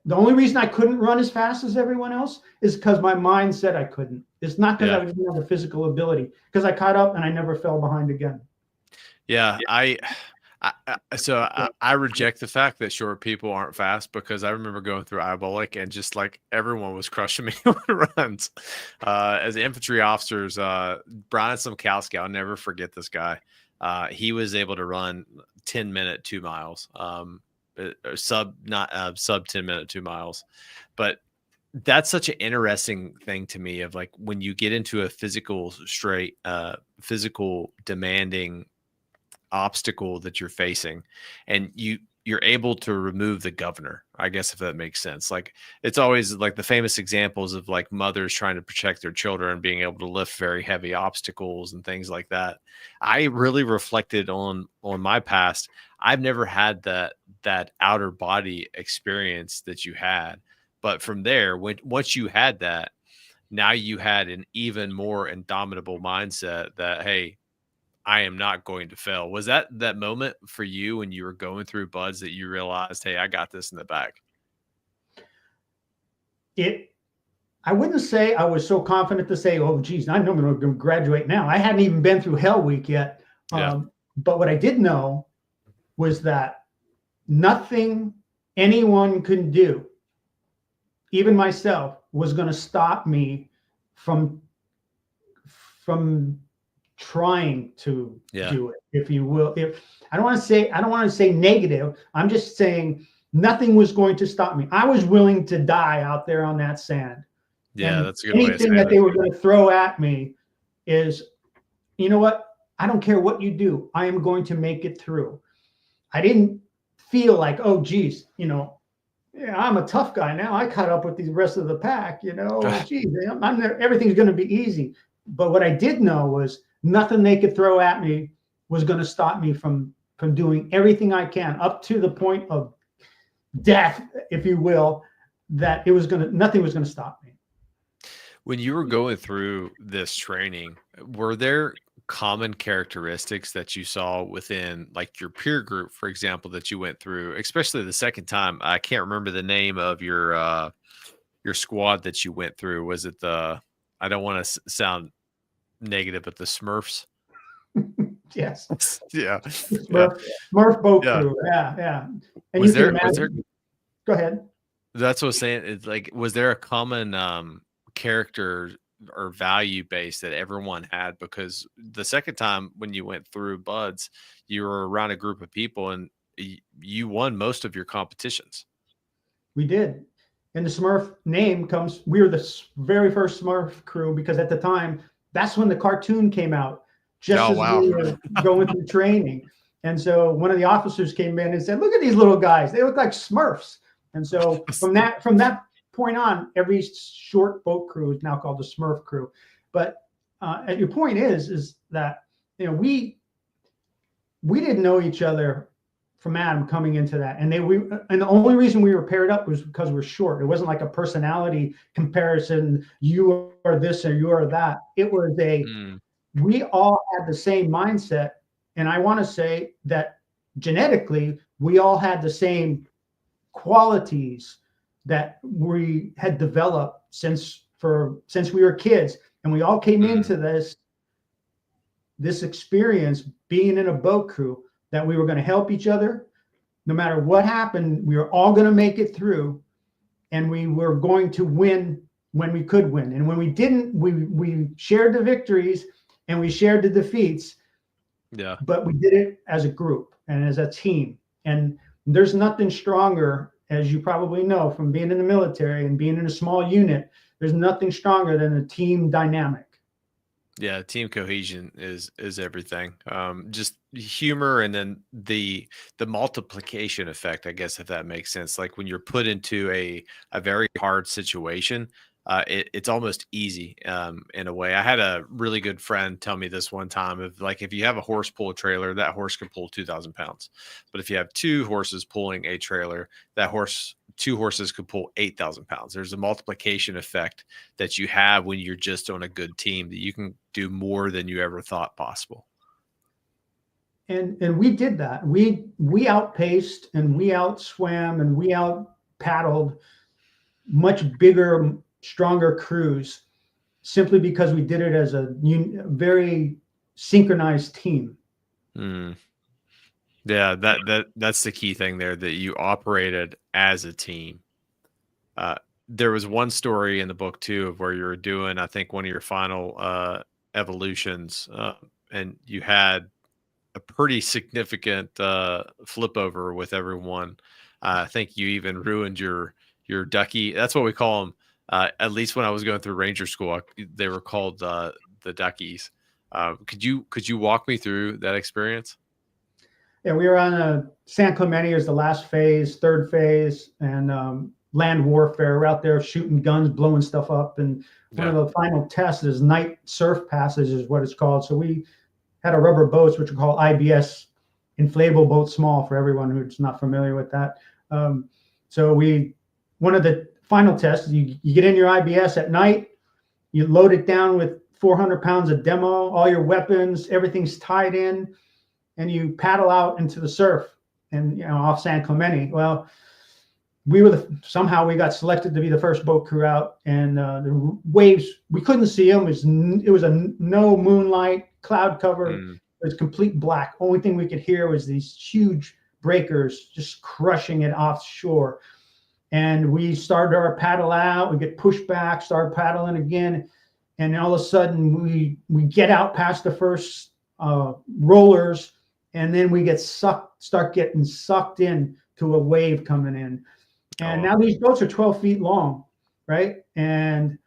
B: The only reason I couldn't run as fast as everyone else is because my mind said I couldn't. It's not because I didn't have the physical ability, because I caught up and I never fell behind again.
A: Yeah. I reject the fact that short people aren't fast, because I remember going through Ibolic and just like everyone was crushing me on runs. As infantry officers, Brian Simkowski, I'll never forget this guy. He was able to run 10-minute 2 miles, sub 10-minute 2 miles. But that's such an interesting thing to me, of like when you get into a physical demanding obstacle that you're facing, and you're able to remove the governor, I guess, if that makes sense. Like, it's always like the famous examples of like mothers trying to protect their children, being able to lift very heavy obstacles and things like that. I really reflected on my past. I've never had that outer body experience that you had, but from there, once you had that, now you had an even more indomitable mindset that, hey, I am not going to fail. Was that moment for you when you were going through buds that you realized, hey, I got this in the bag?
B: I wouldn't say I was so confident to say, oh, geez, I know I'm going to graduate now. I hadn't even been through Hell Week yet. But what I did know was that nothing anyone could do, even myself, was going to stop me from trying to
A: Yeah.
B: do it, if you will. If I don't want to say negative, I'm just saying nothing was going to stop me. I was willing to die out there on that sand.
A: Yeah,
B: And
A: that's a good way of
B: anything
A: saying
B: that they
A: it.
B: were going to throw at me is, you know what? I don't care what you do. I am going to make it through. I didn't feel like, oh, geez, yeah, I'm a tough guy now. I caught up with the rest of the pack, geez, everything's going to be easy. But what I did know was nothing they could throw at me was going to stop me from doing everything I can, up to the point of death, if you will, that nothing was going to stop me.
A: When you were going through this training, were there common characteristics that you saw within like your peer group, for example, that you went through, especially the second time? I can't remember the name of your squad that you went through. Was it I don't want to sound negative, but the Smurfs?
B: Yes.
A: Yeah. Yeah.
B: Smurf boat
A: Yeah.
B: crew. Yeah. And
A: Was
B: you can
A: was there
B: imagine. Go ahead.
A: That's what I'm saying. It's like, was there a common character or value base that everyone had? Because the second time when you went through Buds, you were around a group of people and you won most of your competitions.
B: We did. And the Smurf name comes, we were the very first Smurf crew because at the time, that's when the cartoon came out, just
A: Oh,
B: as
A: wow.
B: we were going through training. And so one of the officers came in and said, look at these little guys. They look like Smurfs. And so from that point on, every short boat crew is now called the Smurf crew. But your point is that, we didn't know each other from Adam coming into that. And the only reason we were paired up was because we're short. It wasn't like a personality comparison. You are this or you are that. It was we all had the same mindset. And I want to say that genetically, we all had the same qualities that we had developed since we were kids. And we all came into this experience being in a boat crew, that we were going to help each other. No matter what happened, we were all going to make it through, and we were going to win when we could win. And when we didn't, we shared the victories and we shared the defeats.
A: Yeah.
B: But we did it as a group and as a team. And there's nothing stronger, as you probably know from being in the military and being in a small unit, there's nothing stronger than a team dynamic.
A: Yeah, team cohesion is everything. Just humor, and then the multiplication effect, I guess, if that makes sense. Like when you're put into a very hard situation, it's almost easy in a way. I had a really good friend tell me this one time of like, if you have a horse pull a trailer, that horse can pull 2,000 pounds. But if you have two horses pulling a trailer, two horses could pull 8,000 pounds. There's a multiplication effect that you have when you're just on a good team, that you can do more than you ever thought possible.
B: And we did that. We outpaced and we outswam and we out paddled much bigger, stronger crews, simply because we did it as a very synchronized team.
A: Yeah, that's the key thing there, that you operated as a team. There was one story in the book too of where you were doing, I think, one of your final evolutions, and you had a pretty significant flip over with everyone. I think you even ruined your ducky. That's what we call them. At least when I was going through Ranger School, they were called the duckies. Could you walk me through that experience?
B: Yeah, we were on San Clemente is the last phase, third phase, and land warfare. We're out there shooting guns, blowing stuff up. And one of the final tests is night surf passage is what it's called. So we had a rubber boats, which are called IBS, inflatable boat small, for everyone who's not familiar with that. So one of the final tests, you get in your IBS at night, you load it down with 400 pounds of demo, all your weapons, everything's tied in, and you paddle out into the surf and off San Clemente. Well, somehow we got selected to be the first boat crew out, and the waves, we couldn't see them. It was a no moonlight, cloud cover. It was complete black. Only thing we could hear was these huge breakers, just crushing it offshore. And we started our paddle out, we get pushed back, start paddling again. And all of a sudden we get out past the first rollers, and then we start getting sucked in to a wave coming in. And now these boats are 12 feet long, right? And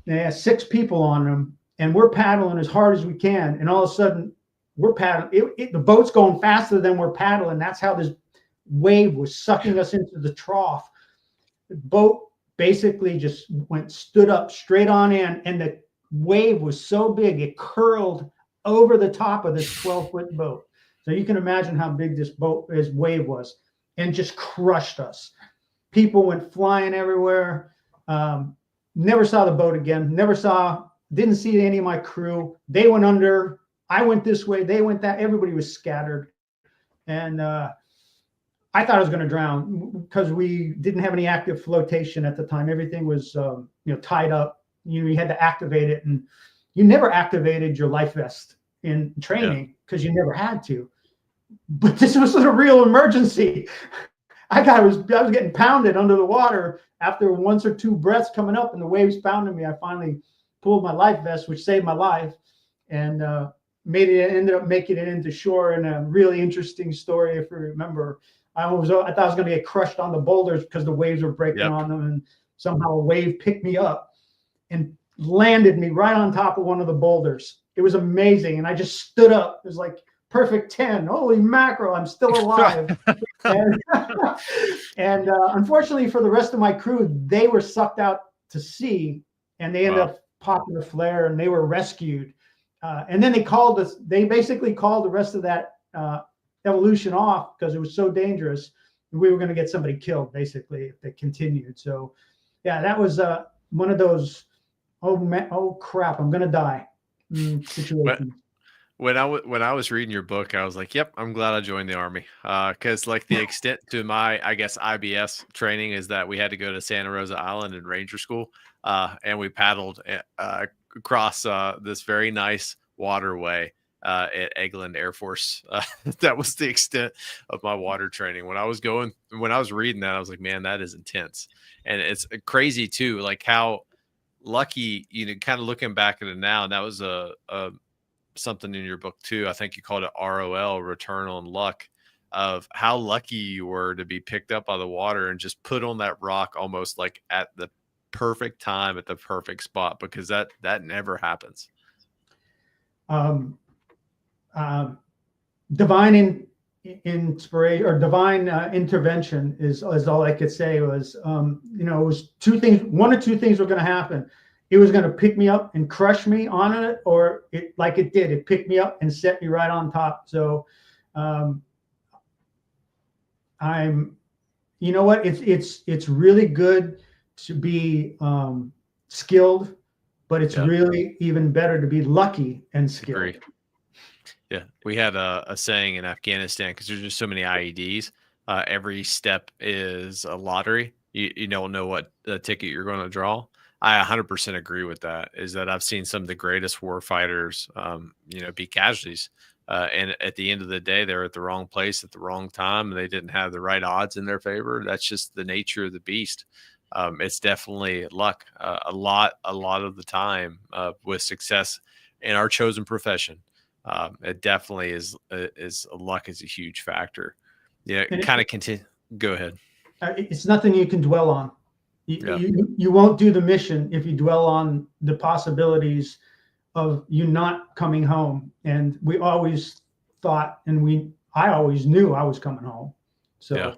B: they have 6 people on them, and we're paddling as hard as we can. And all of a sudden we're paddling, the boat's going faster than we're paddling. That's how this wave was sucking us into the trough. The boat basically just stood up straight on in, and the wave was so big it curled over the top of this 12-foot boat. So you can imagine how big this wave was, and just crushed us. People went flying everywhere. Never saw the boat again. Didn't see any of my crew. They went under. I went this way. They went that. Everybody was scattered. And I thought I was going to drown because we didn't have any active flotation at the time. Everything was tied up. You had to activate it, and you never activated your life vest in training because you never had to. But this was a real emergency. I was getting pounded under the water after 1 or 2 breaths coming up, and the waves pounded me. I finally pulled my life vest, which saved my life, and ended up making it into shore. And a really interesting story, if you remember, I thought I was going to get crushed on the boulders because the waves were breaking on them, and somehow a wave picked me up and landed me right on top of one of the boulders. It was amazing, and I just stood up. It was like perfect 10. Holy mackerel, I'm still alive. and unfortunately for the rest of my crew, they were sucked out to sea, and they ended up popping a flare, and they were rescued. And then they basically called the rest of that evolution off because it was so dangerous. We were going to get somebody killed, basically, if they continued. So yeah, that was one of those, oh crap, I'm going to die situations.
A: When I was reading your book, I was like, "Yep, I'm glad I joined the Army." Because like the extent to my, I guess, IBS training is that we had to go to Santa Rosa Island in Ranger School, and we paddled across this very nice waterway at Eglin Air Force. That was the extent of my water training. When I was reading that, I was like, "Man, that is intense," and it's crazy too, like how lucky, kind of looking back at it now. And that was a something in your book too. I think you called it ROL, return on luck, of how lucky you were to be picked up by the water and just put on that rock almost like at the perfect time at the perfect spot, because that never happens.
B: Divine inspiration or divine intervention is all I could say. Was it was 2 things. 1 or 2 things were going to happen. It was going to pick me up and crush me on it, or it picked me up and set me right on top. So it's really good to be skilled, but it's really even better to be lucky and skilled.
A: Agreed. Yeah, we had a saying in Afghanistan, because there's just so many IEDs. Every step is a lottery. You don't know what ticket you're going to draw. I 100% agree with that. Is that I've seen some of the greatest war fighters, be casualties. And at the end of the day, they're at the wrong place at the wrong time, and they didn't have the right odds in their favor. That's just the nature of the beast. It's definitely luck. A lot of the time with success in our chosen profession, it definitely is luck is a huge factor. Yeah, kind of continue. Go ahead.
B: It's nothing you can dwell on. You won't do the mission if you dwell on the possibilities of you not coming home. And we always thought, I always knew I was coming home. So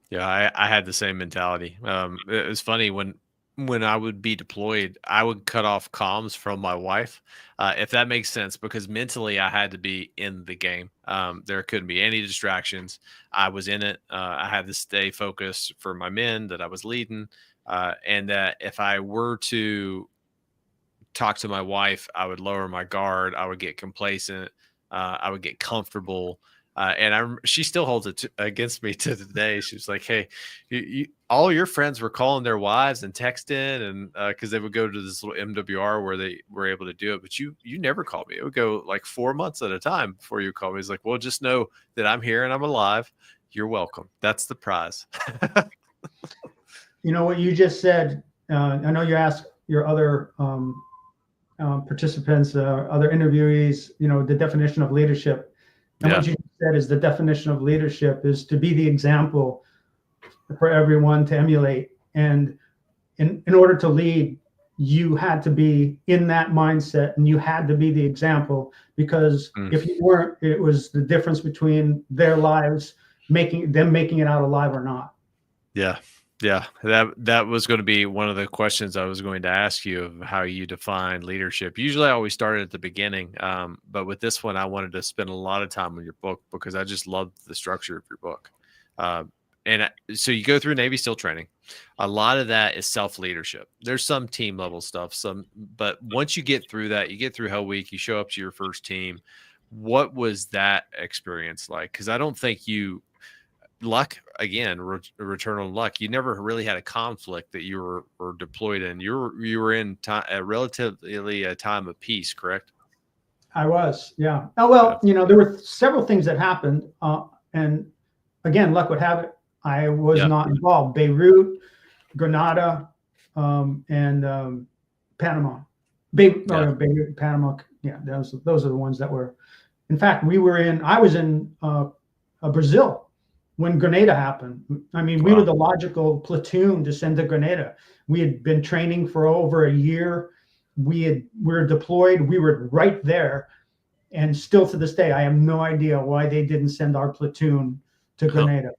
A: yeah, I had the same mentality. It was funny when I would be deployed, I would cut off comms from my wife, if that makes sense, because mentally I had to be in the game. There couldn't be any distractions. I was in it. I had to stay focused for my men that I was leading. And that if I were to talk to my wife, I would lower my guard. I would get complacent. I would get comfortable. She still holds it against me to today. She was like, "Hey, all your friends were calling their wives and texting, and because they would go to this little MWR where they were able to do it, but you never called me. It would go like 4 months at a time before you call me." He's like, "Well, just know that I'm here and I'm alive. You're welcome. That's the prize."
B: You know what you just said. I know you asked your other participants, other interviewees, the definition of leadership. And what you said is the definition of leadership is to be the example for everyone to emulate. And in order to lead, you had to be in that mindset, and you had to be the example, because if you weren't, it was the difference between their lives, making it out alive or not.
A: Yeah. Yeah, that was going to be one of the questions I was going to ask you, of how you define leadership. Usually I always start at the beginning, but with this one, I wanted to spend a lot of time on your book because I just loved the structure of your book. So you go through Navy SEAL training. A lot of that is self-leadership. There's some team level stuff, but once you get through that, you get through Hell Week, you show up to your first team. What was that experience like? Because I don't think luck again, return on luck. You never really had a conflict that you were deployed in. You were in relatively a time of peace, correct?
B: I was, yeah. Oh well, there were several things that happened, and again, luck would have it, I was not involved. Beirut, Grenada, and Panama. Beirut, Panama. Yeah, those are the ones that were. In fact, I was in Brazil when Grenada happened. I mean, we were the logical platoon to send to Grenada. We had been training for over a year. We were deployed. We were right there. And still to this day, I have no idea why they didn't send our platoon to Grenada.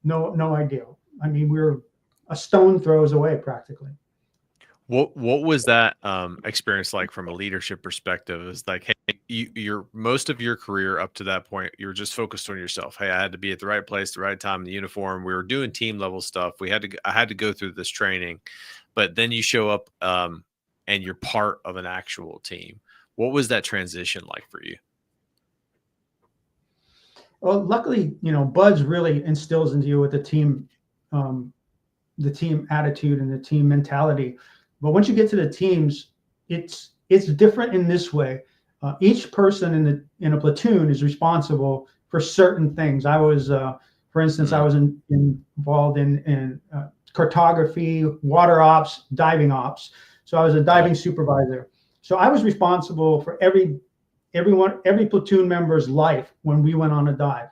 B: No idea. I mean, we were a stone throws away practically.
A: What was that experience like from a leadership perspective? Is like, hey, you're most of your career up to that point, you were just focused on yourself. Hey, I had to be at the right place, the right time in the uniform. We were doing team level stuff. I had to go through this training, but then you show up and you're part of an actual team. What was that transition like for you?
B: Well, luckily, BUD/S really instills into you with the team attitude and the team mentality. But once you get to the teams, it's different in this way. Each person in a platoon is responsible for certain things. I was, for instance, I was involved in cartography, water ops, diving ops. So I was a diving supervisor. So I was responsible for every platoon member's life when we went on a dive.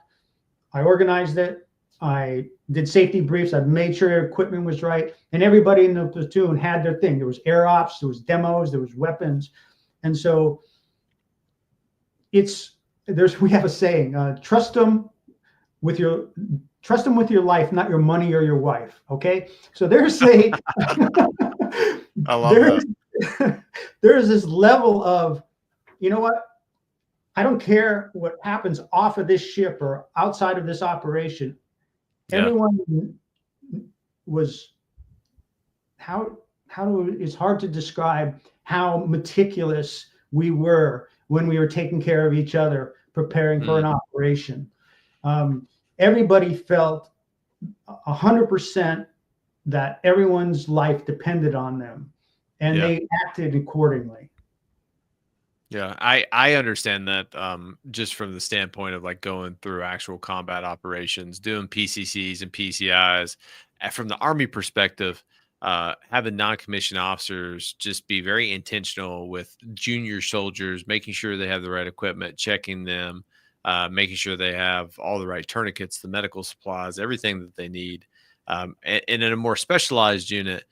B: I organized it. I did safety briefs. I made sure equipment was right, and everybody in the platoon had their thing. There was air ops, there was demos, there was weapons, and so we have a saying: trust them with your life, not your money or your wife. Okay, so there's a
A: I love that.
B: There's this level of, you know what? I don't care what happens off of this ship or outside of this operation. Everyone was it's hard to describe how meticulous we were when we were taking care of each other, preparing for an operation. Everybody felt 100% that everyone's life depended on them, and they acted accordingly.
A: Yeah, I understand that just from the standpoint of like going through actual combat operations, doing PCCs and PCIs. From the Army perspective, having non-commissioned officers just be very intentional with junior soldiers, making sure they have the right equipment, checking them, making sure they have all the right tourniquets, the medical supplies, everything that they need. And in a more specialized unit,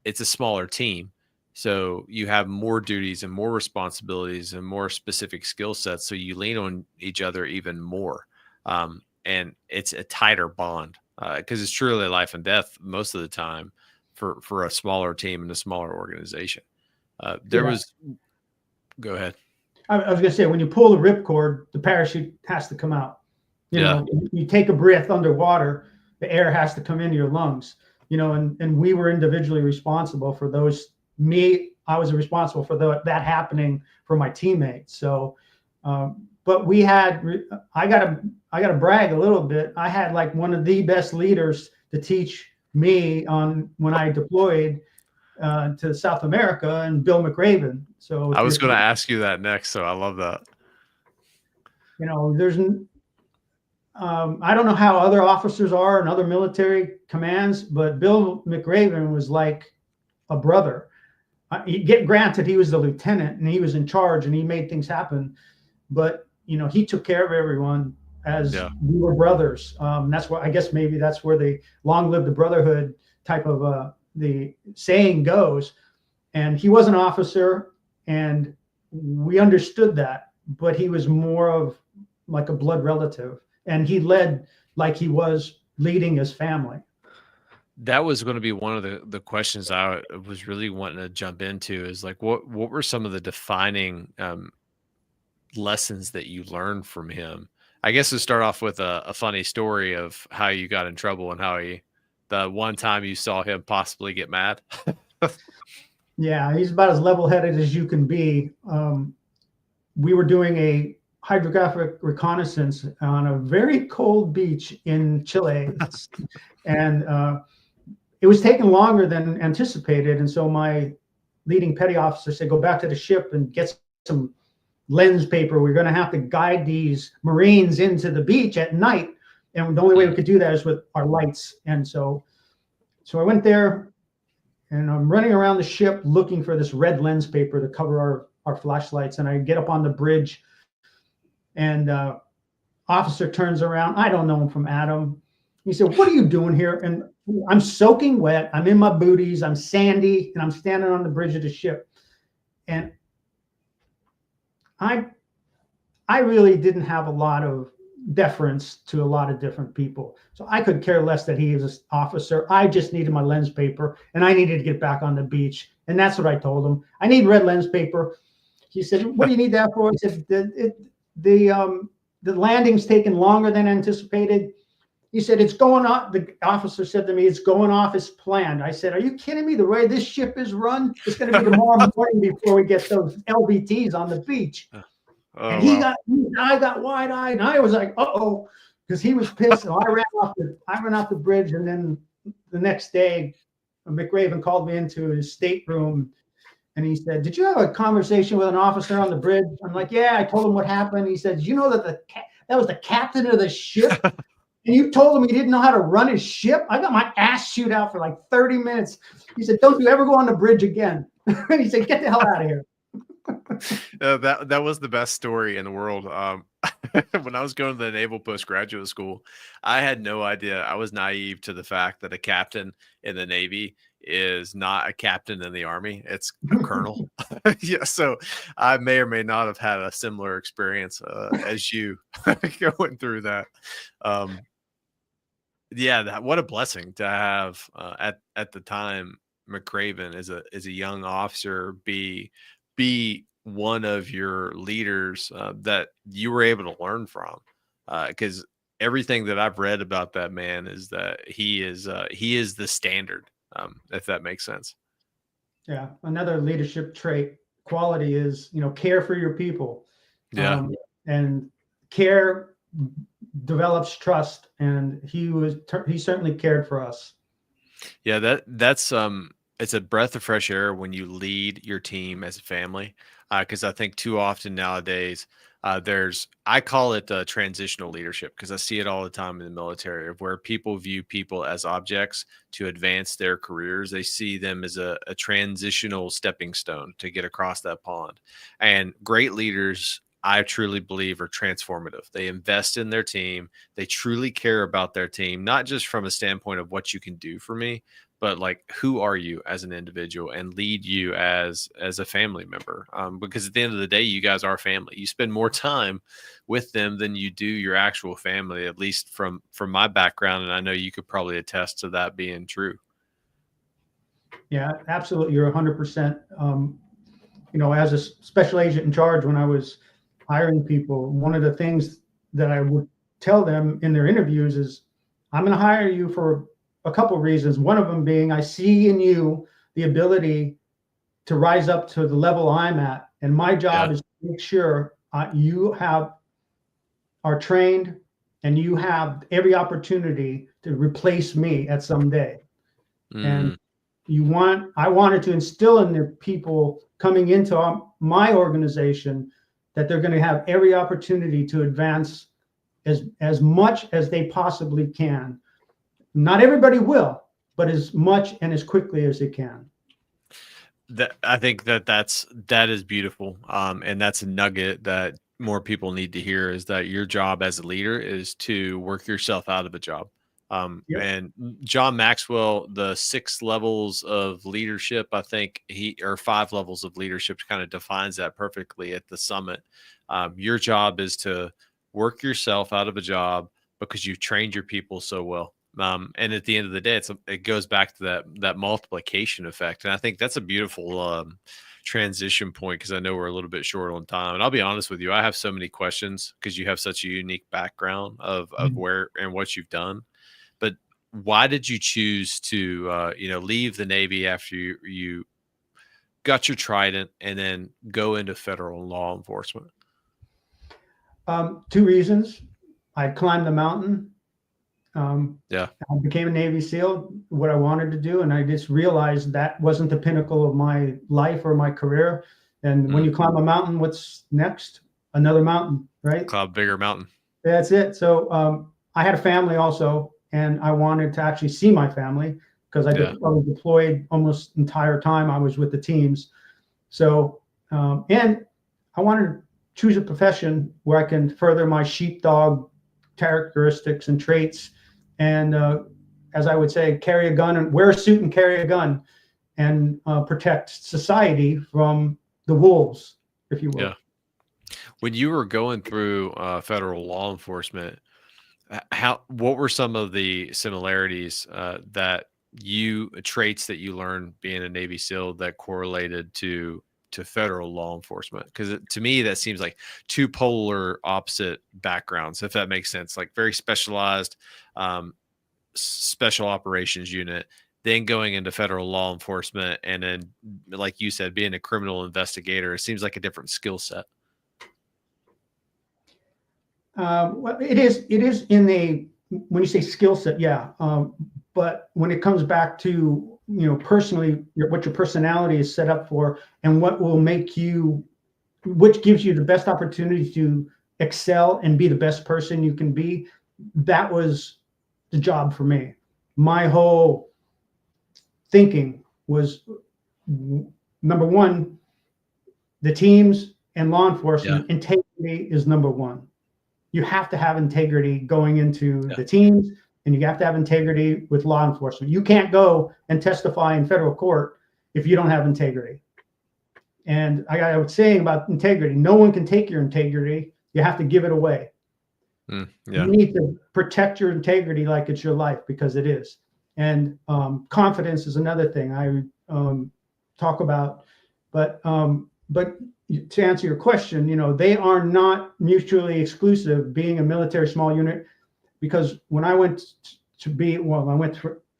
A: it's a smaller team. So you have more duties and more responsibilities and more specific skill sets. So you lean on each other even more. And it's a tighter bond because it's truly life and death most of the time for a smaller team and a smaller organization. Go ahead.
B: I was going to say, when you pull the ripcord, the parachute has to come out. You know, you take a breath underwater, the air has to come into your lungs, and we were individually responsible for those. I was responsible for that happening for my teammates. So but I gotta brag a little bit. I had like one of the best leaders to teach me on when I deployed to South America, and Bill McRaven. So
A: I was going to ask you that next, so I love that.
B: There's I don't know how other officers are in other military commands, but Bill McRaven was like a brother. Granted, he was the lieutenant and he was in charge and he made things happen, but he took care of everyone as we were brothers. That's why I guess maybe that's where the long live the brotherhood type of the saying goes. And he was an officer, and we understood that, but he was more of like a blood relative, and he led like he was leading his family.
A: That was going to be one of the questions I was really wanting to jump into, is like, what were some of the defining lessons that you learned from him? I guess to start off with a funny story of how you got in trouble and how the one time you saw him possibly get mad.
B: Yeah, he's about as level-headed as you can be. We were doing a hydrographic reconnaissance on a very cold beach in Chile, and it was taking longer than anticipated. And so my leading petty officer said, "Go back to the ship and get some lens paper. We're going to have to guide these Marines into the beach at night, and the only way we could do that is with our lights." And so I went there, and I'm running around the ship looking for this red lens paper to cover our flashlights. And I get up on the bridge, and officer turns around. I don't know him from Adam. He said, "What are you doing here?" And I'm soaking wet. I'm in my booties. I'm sandy, and I'm standing on the bridge of the ship. And I really didn't have a lot of deference to a lot of different people. So I could care less that he is an officer. I just needed my lens paper, and I needed to get back on the beach. And that's what I told him. I need red lens paper. He said, "What do you need that for?" I said, the landing's taken longer than anticipated. He said, "It's going off." The officer said to me, "It's going off as planned." I said, "Are you kidding me? The way this ship is run, it's going to be tomorrow morning before we get those LBTs on the beach."
A: Oh,
B: and I got wide-eyed, and I was like, "Uh-oh," because he was pissed. So I ran off the bridge, and then the next day, McRaven called me into his stateroom, and he said, "Did you have a conversation with an officer on the bridge?" I'm like, "Yeah." I told him what happened. He said, "You know that that was the captain of the ship, and you told him he didn't know how to run his ship?" I got my ass chewed out for like 30 minutes. He said, "Don't you ever go on the bridge again." And he said, "Get the hell out of here."
A: That was the best story in the world. When I was going to the Naval Postgraduate School, I had no idea. I was naive to the fact that a captain in the Navy is not a captain in the Army. It's a colonel. Yeah, so I may or may not have had a similar experience as you going through that. Yeah, what a blessing to have at the time McRaven as a young officer be one of your leaders that you were able to learn from, because everything that I've read about that man is that he is the standard, if that makes sense.
B: Yeah, another leadership quality is care for your people.
A: Yeah.
B: And care develops trust, and he certainly cared for us.
A: Yeah, that's it's a breath of fresh air when you lead your team as a family, because I think too often nowadays I call it transitional leadership, because I see it all the time in the military, of where people view people as objects to advance their careers. They see them as a transitional stepping stone to get across that pond. And great leaders, I truly believe, are transformative. They invest in their team. They truly care about their team, not just from a standpoint of what you can do for me, but like, who are you as an individual, and lead you as a family member. Because at the end of the day, you guys are family. You spend more time with them than you do your actual family, at least from my background. And I know you could probably attest to that being true.
B: Yeah, absolutely. You're 100%. As a special agent in charge, when I was hiring people, one of the things that I would tell them in their interviews is, "I'm going to hire you for a couple of reasons. One of them being, I see in you the ability to rise up to the level I'm at, and my job is to make sure you have are trained, and you have every opportunity to replace me at some day. And
A: Mm,
B: I wanted to instill in the people coming into my organization that they're going to have every opportunity to advance as much as they possibly can. Not everybody will, but as much and as quickly as they can.
A: that I think that is beautiful. And that's a nugget that more people need to hear, is that your job as a leader is to work yourself out of a job.
B: Yep.
A: And John Maxwell, the 6 levels of leadership, I think or 5 levels of leadership, kind of defines that perfectly at the summit. Your job is to work yourself out of a job because you've trained your people so well. And at the end of the day, it goes back to that multiplication effect, and I think that's a beautiful transition point, because I know we're a little bit short on time. And I'll be honest with you, I have so many questions because you have such a unique background of where and what you've done. But why did you choose to leave the Navy after you got your Trident and then go into federal law enforcement?
B: 2 reasons. I climbed the mountain.
A: Yeah.
B: I became a Navy SEAL, what I wanted to do, and I just realized that wasn't the pinnacle of my life or my career. And when you climb a mountain, what's next? Another mountain, right?
A: Cloud bigger mountain.
B: That's it. So I had a family also, and I wanted to actually see my family because I was deployed almost entire time I was with the teams. So, and I wanted to choose a profession where I can further my sheepdog characteristics and traits, and as I would say, carry a gun and wear a suit and carry a gun, and protect society from the wolves, if you will.
A: Yeah. When you were going through federal law enforcement, what were some of the similarities traits that you learned being a Navy SEAL that correlated to federal law enforcement? Because to me, that seems like two polar opposite backgrounds, if that makes sense. Like very specialized, special operations unit, then going into federal law enforcement, and then, like you said, being a criminal investigator. It seems like a different skill set.
B: Well, it is in when you say skill set, yeah. But when it comes back to, personally, what your personality is set up for, and what will make you, which gives you the best opportunity to excel and be the best person you can be, that was the job for me. My whole thinking was, number one, the teams and law enforcement, integrity is number one. You have to have integrity going into the teams, and you have to have integrity with law enforcement. You can't go and testify in federal court if you don't have integrity. And I was saying about integrity, no one can take your integrity. You have to give it away. You need to protect your integrity like it's your life, because it is. And confidence is another thing I talk about. But to answer your question, they are not mutually exclusive, being a military small unit, because when I went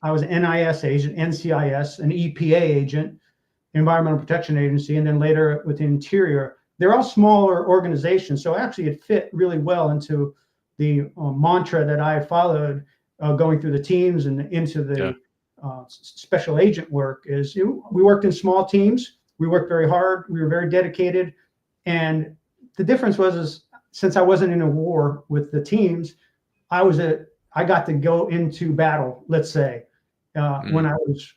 B: I was an NIS agent, NCIS, an EPA agent, Environmental Protection Agency, and then later with the Interior. They're all smaller organizations. So actually it fit really well into the mantra that I followed going through the teams and into the special agent work is we worked in small teams. We worked very hard. We were very dedicated. And the difference was since I wasn't in a war with the teams, I got to go into battle, let's say, when I was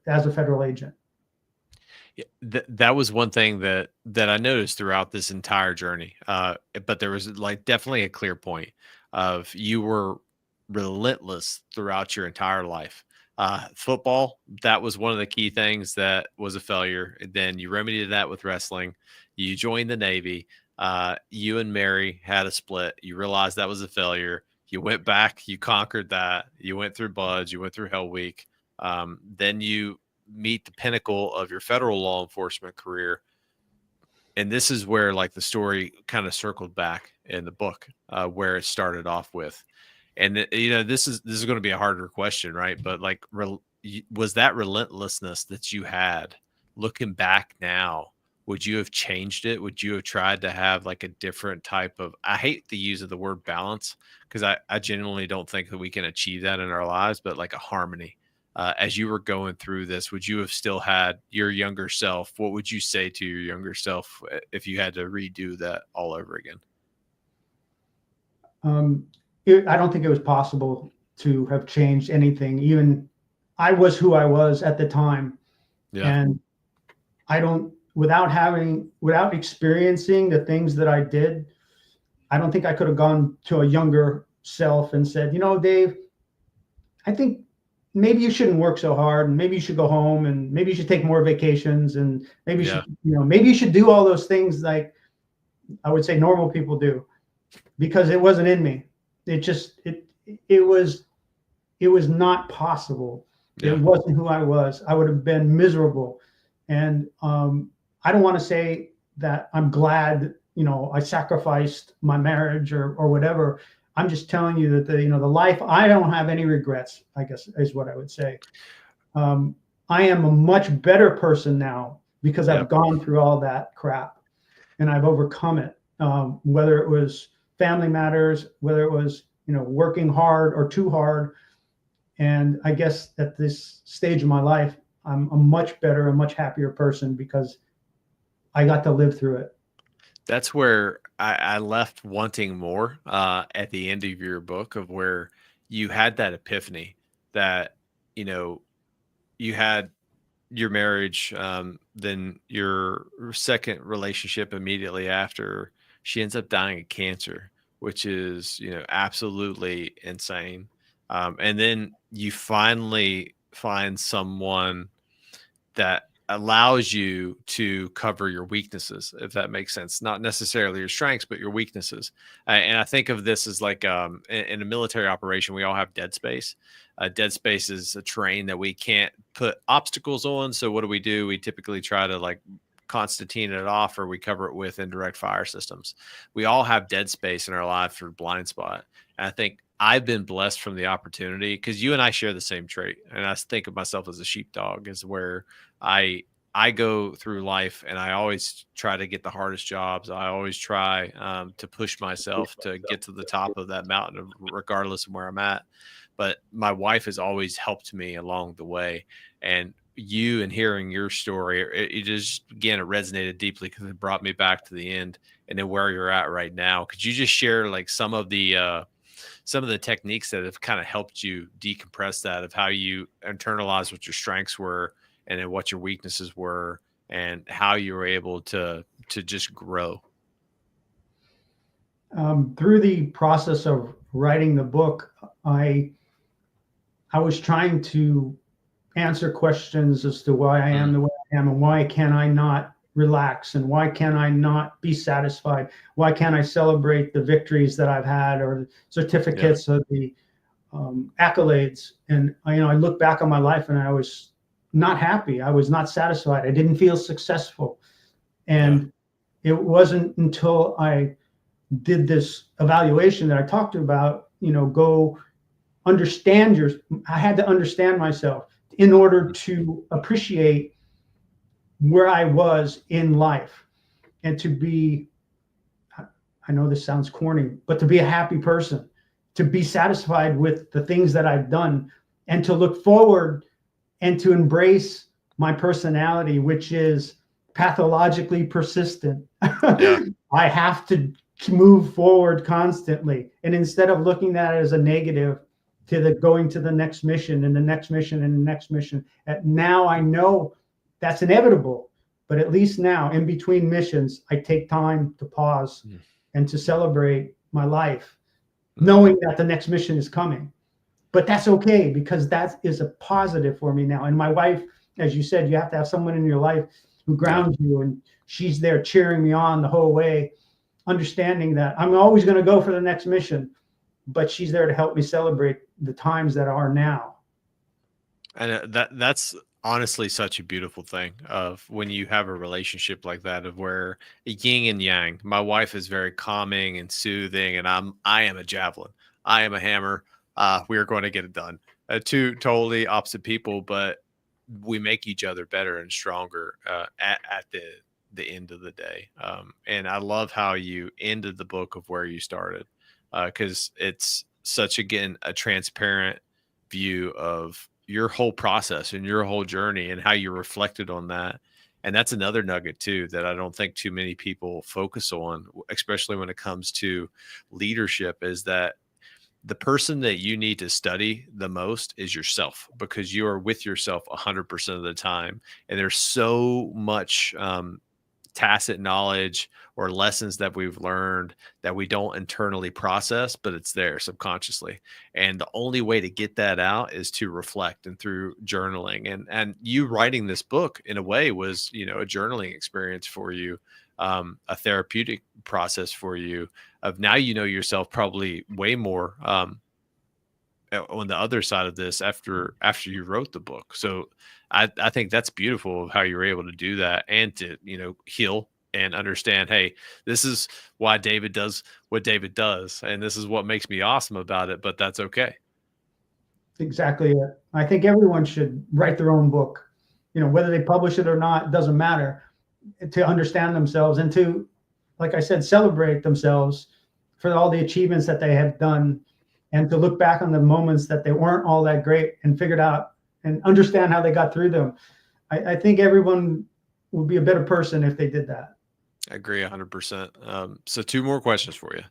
B: as a federal agent.
A: That was one thing that I noticed throughout this entire journey. But there was definitely a clear point of you were relentless throughout your entire life. Football, that was one of the key things that was a failure. Then you remedied that with wrestling. You joined the Navy. You and Mary had a split. You realized that was a failure. You went back. You conquered that. You went through Buds. You went through Hell Week. Then you meet the pinnacle of your federal law enforcement career. And this is where the story kind of circled back in the book, where it started off with. And this is going to be a harder question, right? But was that relentlessness that you had, looking back now, would you have changed it? Would you have tried to have like a different type of, I hate the use of the word balance, because I genuinely don't think that we can achieve that in our lives, but like a harmony. As you were going through this, would you have still had your younger self? What would you say to your younger self if you had to redo that all over again?
B: Um, I don't think it was possible to have changed anything. Even I was who I was at the time,
A: Yeah.
B: and I don't, without experiencing the things that I did, I don't think I could have gone to a younger self and said, Dave, I think maybe you shouldn't work so hard, and maybe you should go home, and maybe you should take more vacations, and maybe you
A: Yeah.
B: should, maybe you should do all those things like I would say normal people do, because it wasn't in me. It just it was not possible. It
A: Yeah.
B: wasn't who I was. I would have been miserable. And I don't want to say that I'm glad, I sacrificed my marriage or whatever. I'm just telling you that the life, I don't have any regrets, I guess is what I would say. I am a much better person now because I've
A: Yep.
B: gone through all that crap and I've overcome it. Whether it was family matters, whether it was, working hard or too hard. And I guess at this stage of my life, I'm a much better and much happier person because I got to live through it.
A: That's where I left wanting more at the end of your book, of where you had that epiphany that, you know, you had your marriage, then your second relationship immediately after, she ends up dying of cancer, which is, absolutely insane. And then you finally find someone that allows you to cover your weaknesses, if that makes sense. Not necessarily your strengths, but your weaknesses. And I think of this as like in a military operation, we all have dead space. Dead space is a terrain that we can't put obstacles on. So what do? We typically try to like Constantine it off, or we cover it with indirect fire systems. We all have dead space in our life for blind spot. And I think I've been blessed from the opportunity, because you and I share the same trait. And I think of myself as a sheepdog, is where I I go through life and I always try to get the hardest jobs. I always try to push myself to get to the top of that mountain, regardless of where I'm at. But my wife has always helped me along the way. And you, and hearing your story, it just, again, it resonated deeply because it brought me back to the end and then where you're at right now. Could you just share like some of the techniques that have kind of helped you decompress that, of how you internalize what your strengths were and then what your weaknesses were, and how you were able to just grow?
B: Through the process of writing the book, I I was trying to answer questions as to why I am
A: Mm,
B: the way I am, and why can I not relax, and why can I not be satisfied? Why can't I celebrate the victories that I've had, or the
A: yeah,
B: certificates, or the accolades? And I look back on my life and I was not happy. I was not satisfied. I didn't feel successful.
A: yeah,
B: And it wasn't until I did this evaluation that I talked about, go understand your, I had to understand myself in order to appreciate where I was in life, and to be, I know this sounds corny, but to be a happy person, to be satisfied with the things that I've done, and to look forward and to embrace my personality, which is pathologically persistent.
A: yeah,
B: I have to move forward constantly. And instead of looking at it as a negative, to the going to the next mission and the next mission and the next mission. Now I know that's inevitable, but at least now in between missions, I take time to pause
A: mm,
B: and to celebrate my life,
A: mm,
B: knowing that the next mission is coming. But that's okay, because that is a positive for me now. And my wife, as you said, you have to have someone in your life who
A: yeah.
B: grounds you, and she's there cheering me on the whole way, understanding that I'm always going to go for the next mission, but she's there to help me celebrate the times that are now.
A: And that's honestly such a beautiful thing, of when you have a relationship like that, of where yin and yang. My wife is very calming and soothing, and I am a javelin. I am a hammer. We are going to get it done. Two totally opposite people, but we make each other better and stronger the end of the day. And I love how you ended the book of where you started, because it's such, again, a transparent view of your whole process and your whole journey and how you reflected on that. And that's another nugget too that I don't think too many people focus on, especially when it comes to leadership, is that the person that you need to study the most is yourself, because you are with yourself 100% of the time. And there's so much tacit knowledge or lessons that we've learned that we don't internally process, but it's there subconsciously. And the only way to get that out is to reflect and through journaling. And you writing this book in a way was, a journaling experience for you, a therapeutic process for you, of now yourself probably way more on the other side of this after you wrote the book. So I think that's beautiful of how you were able to do that, and to heal and understand, hey, this is why David does what David does, and this is what makes me awesome about it, but that's okay.
B: Exactly it. I think everyone should write their own book, whether they publish it or not, it doesn't matter, to understand themselves and to, like I said, celebrate themselves for all the achievements that they have done, and to look back on the moments that they weren't all that great and figured out and understand how they got through them. I think everyone would be a better person if they did that.
A: I agree 100%. So 2 more questions for you.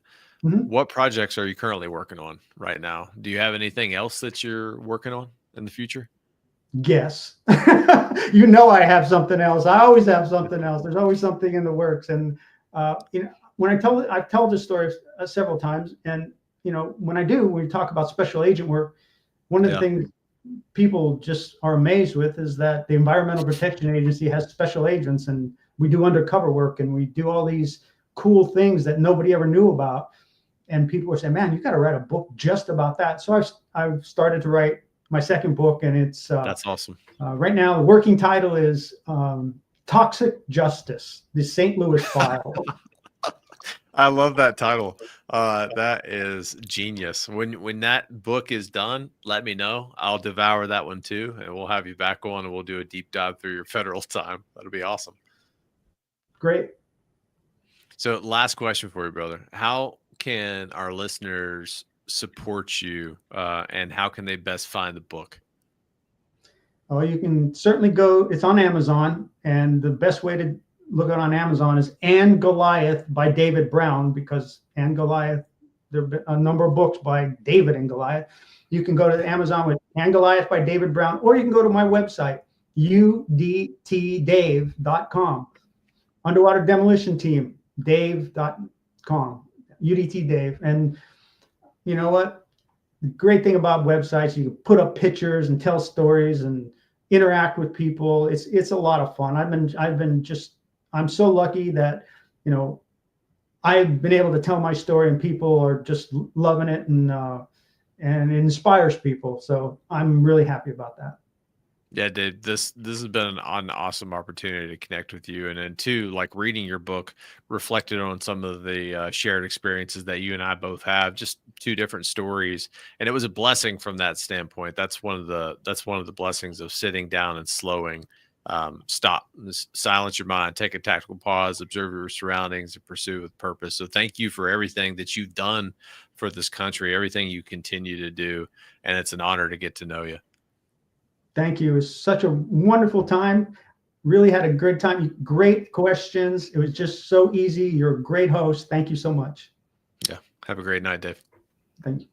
B: Mm-hmm.
A: What projects are you currently working on right now? Do you have anything else that you're working on in the future?
B: Yes. I have something else. I always have something else. There's always something in the works. And, when I've told this story several times, and, when we talk about special agent work, one of the things people just are amazed with is that the Environmental Protection Agency has special agents, and we do undercover work, and we do all these cool things that nobody ever knew about. And people are saying, man, you got to write a book just about that. So I've started to write my second book, and it's
A: that's awesome.
B: Right now, the working title is Toxic Justice, the St. Louis File.
A: I love that title. That is genius. When that book is done, let me know. I'll devour that one too, and we'll have you back on, and we'll do a deep dive through your federal time. That'll be awesome.
B: Great.
A: So last question for you, brother. How can our listeners support you, and how can they best find the book?
B: Oh, you can certainly go. It's on Amazon, and the best way to look it on Amazon is And Goliath by David Brown, because And Goliath, there have been a number of books by David and Goliath. You can go to Amazon with And Goliath by David Brown, or you can go to my website, udtdave.com. Underwater Demolition Team, dave.com, UDT Dave. And you know what? The great thing about websites, you can put up pictures and tell stories and interact with people. It's a lot of fun. I'm so lucky that, I've been able to tell my story, and people are just loving it, and it inspires people. So I'm really happy about that.
A: Yeah, Dave, this has been an awesome opportunity to connect with you. And then too, like reading your book reflected on some of the shared experiences that you and I both have, just 2 different stories. And it was a blessing from that standpoint. That's one of the blessings of sitting down and slowing. Stop, silence your mind, take a tactical pause, observe your surroundings, and pursue with purpose. So thank you for everything that you've done for this country, everything you continue to do. And it's an honor to get to know you.
B: Thank you. It was such a wonderful time. Really had a good time. Great questions. It was just so easy. You're a great host. Thank you so much.
A: Yeah. Have a great night, Dave.
B: Thank you.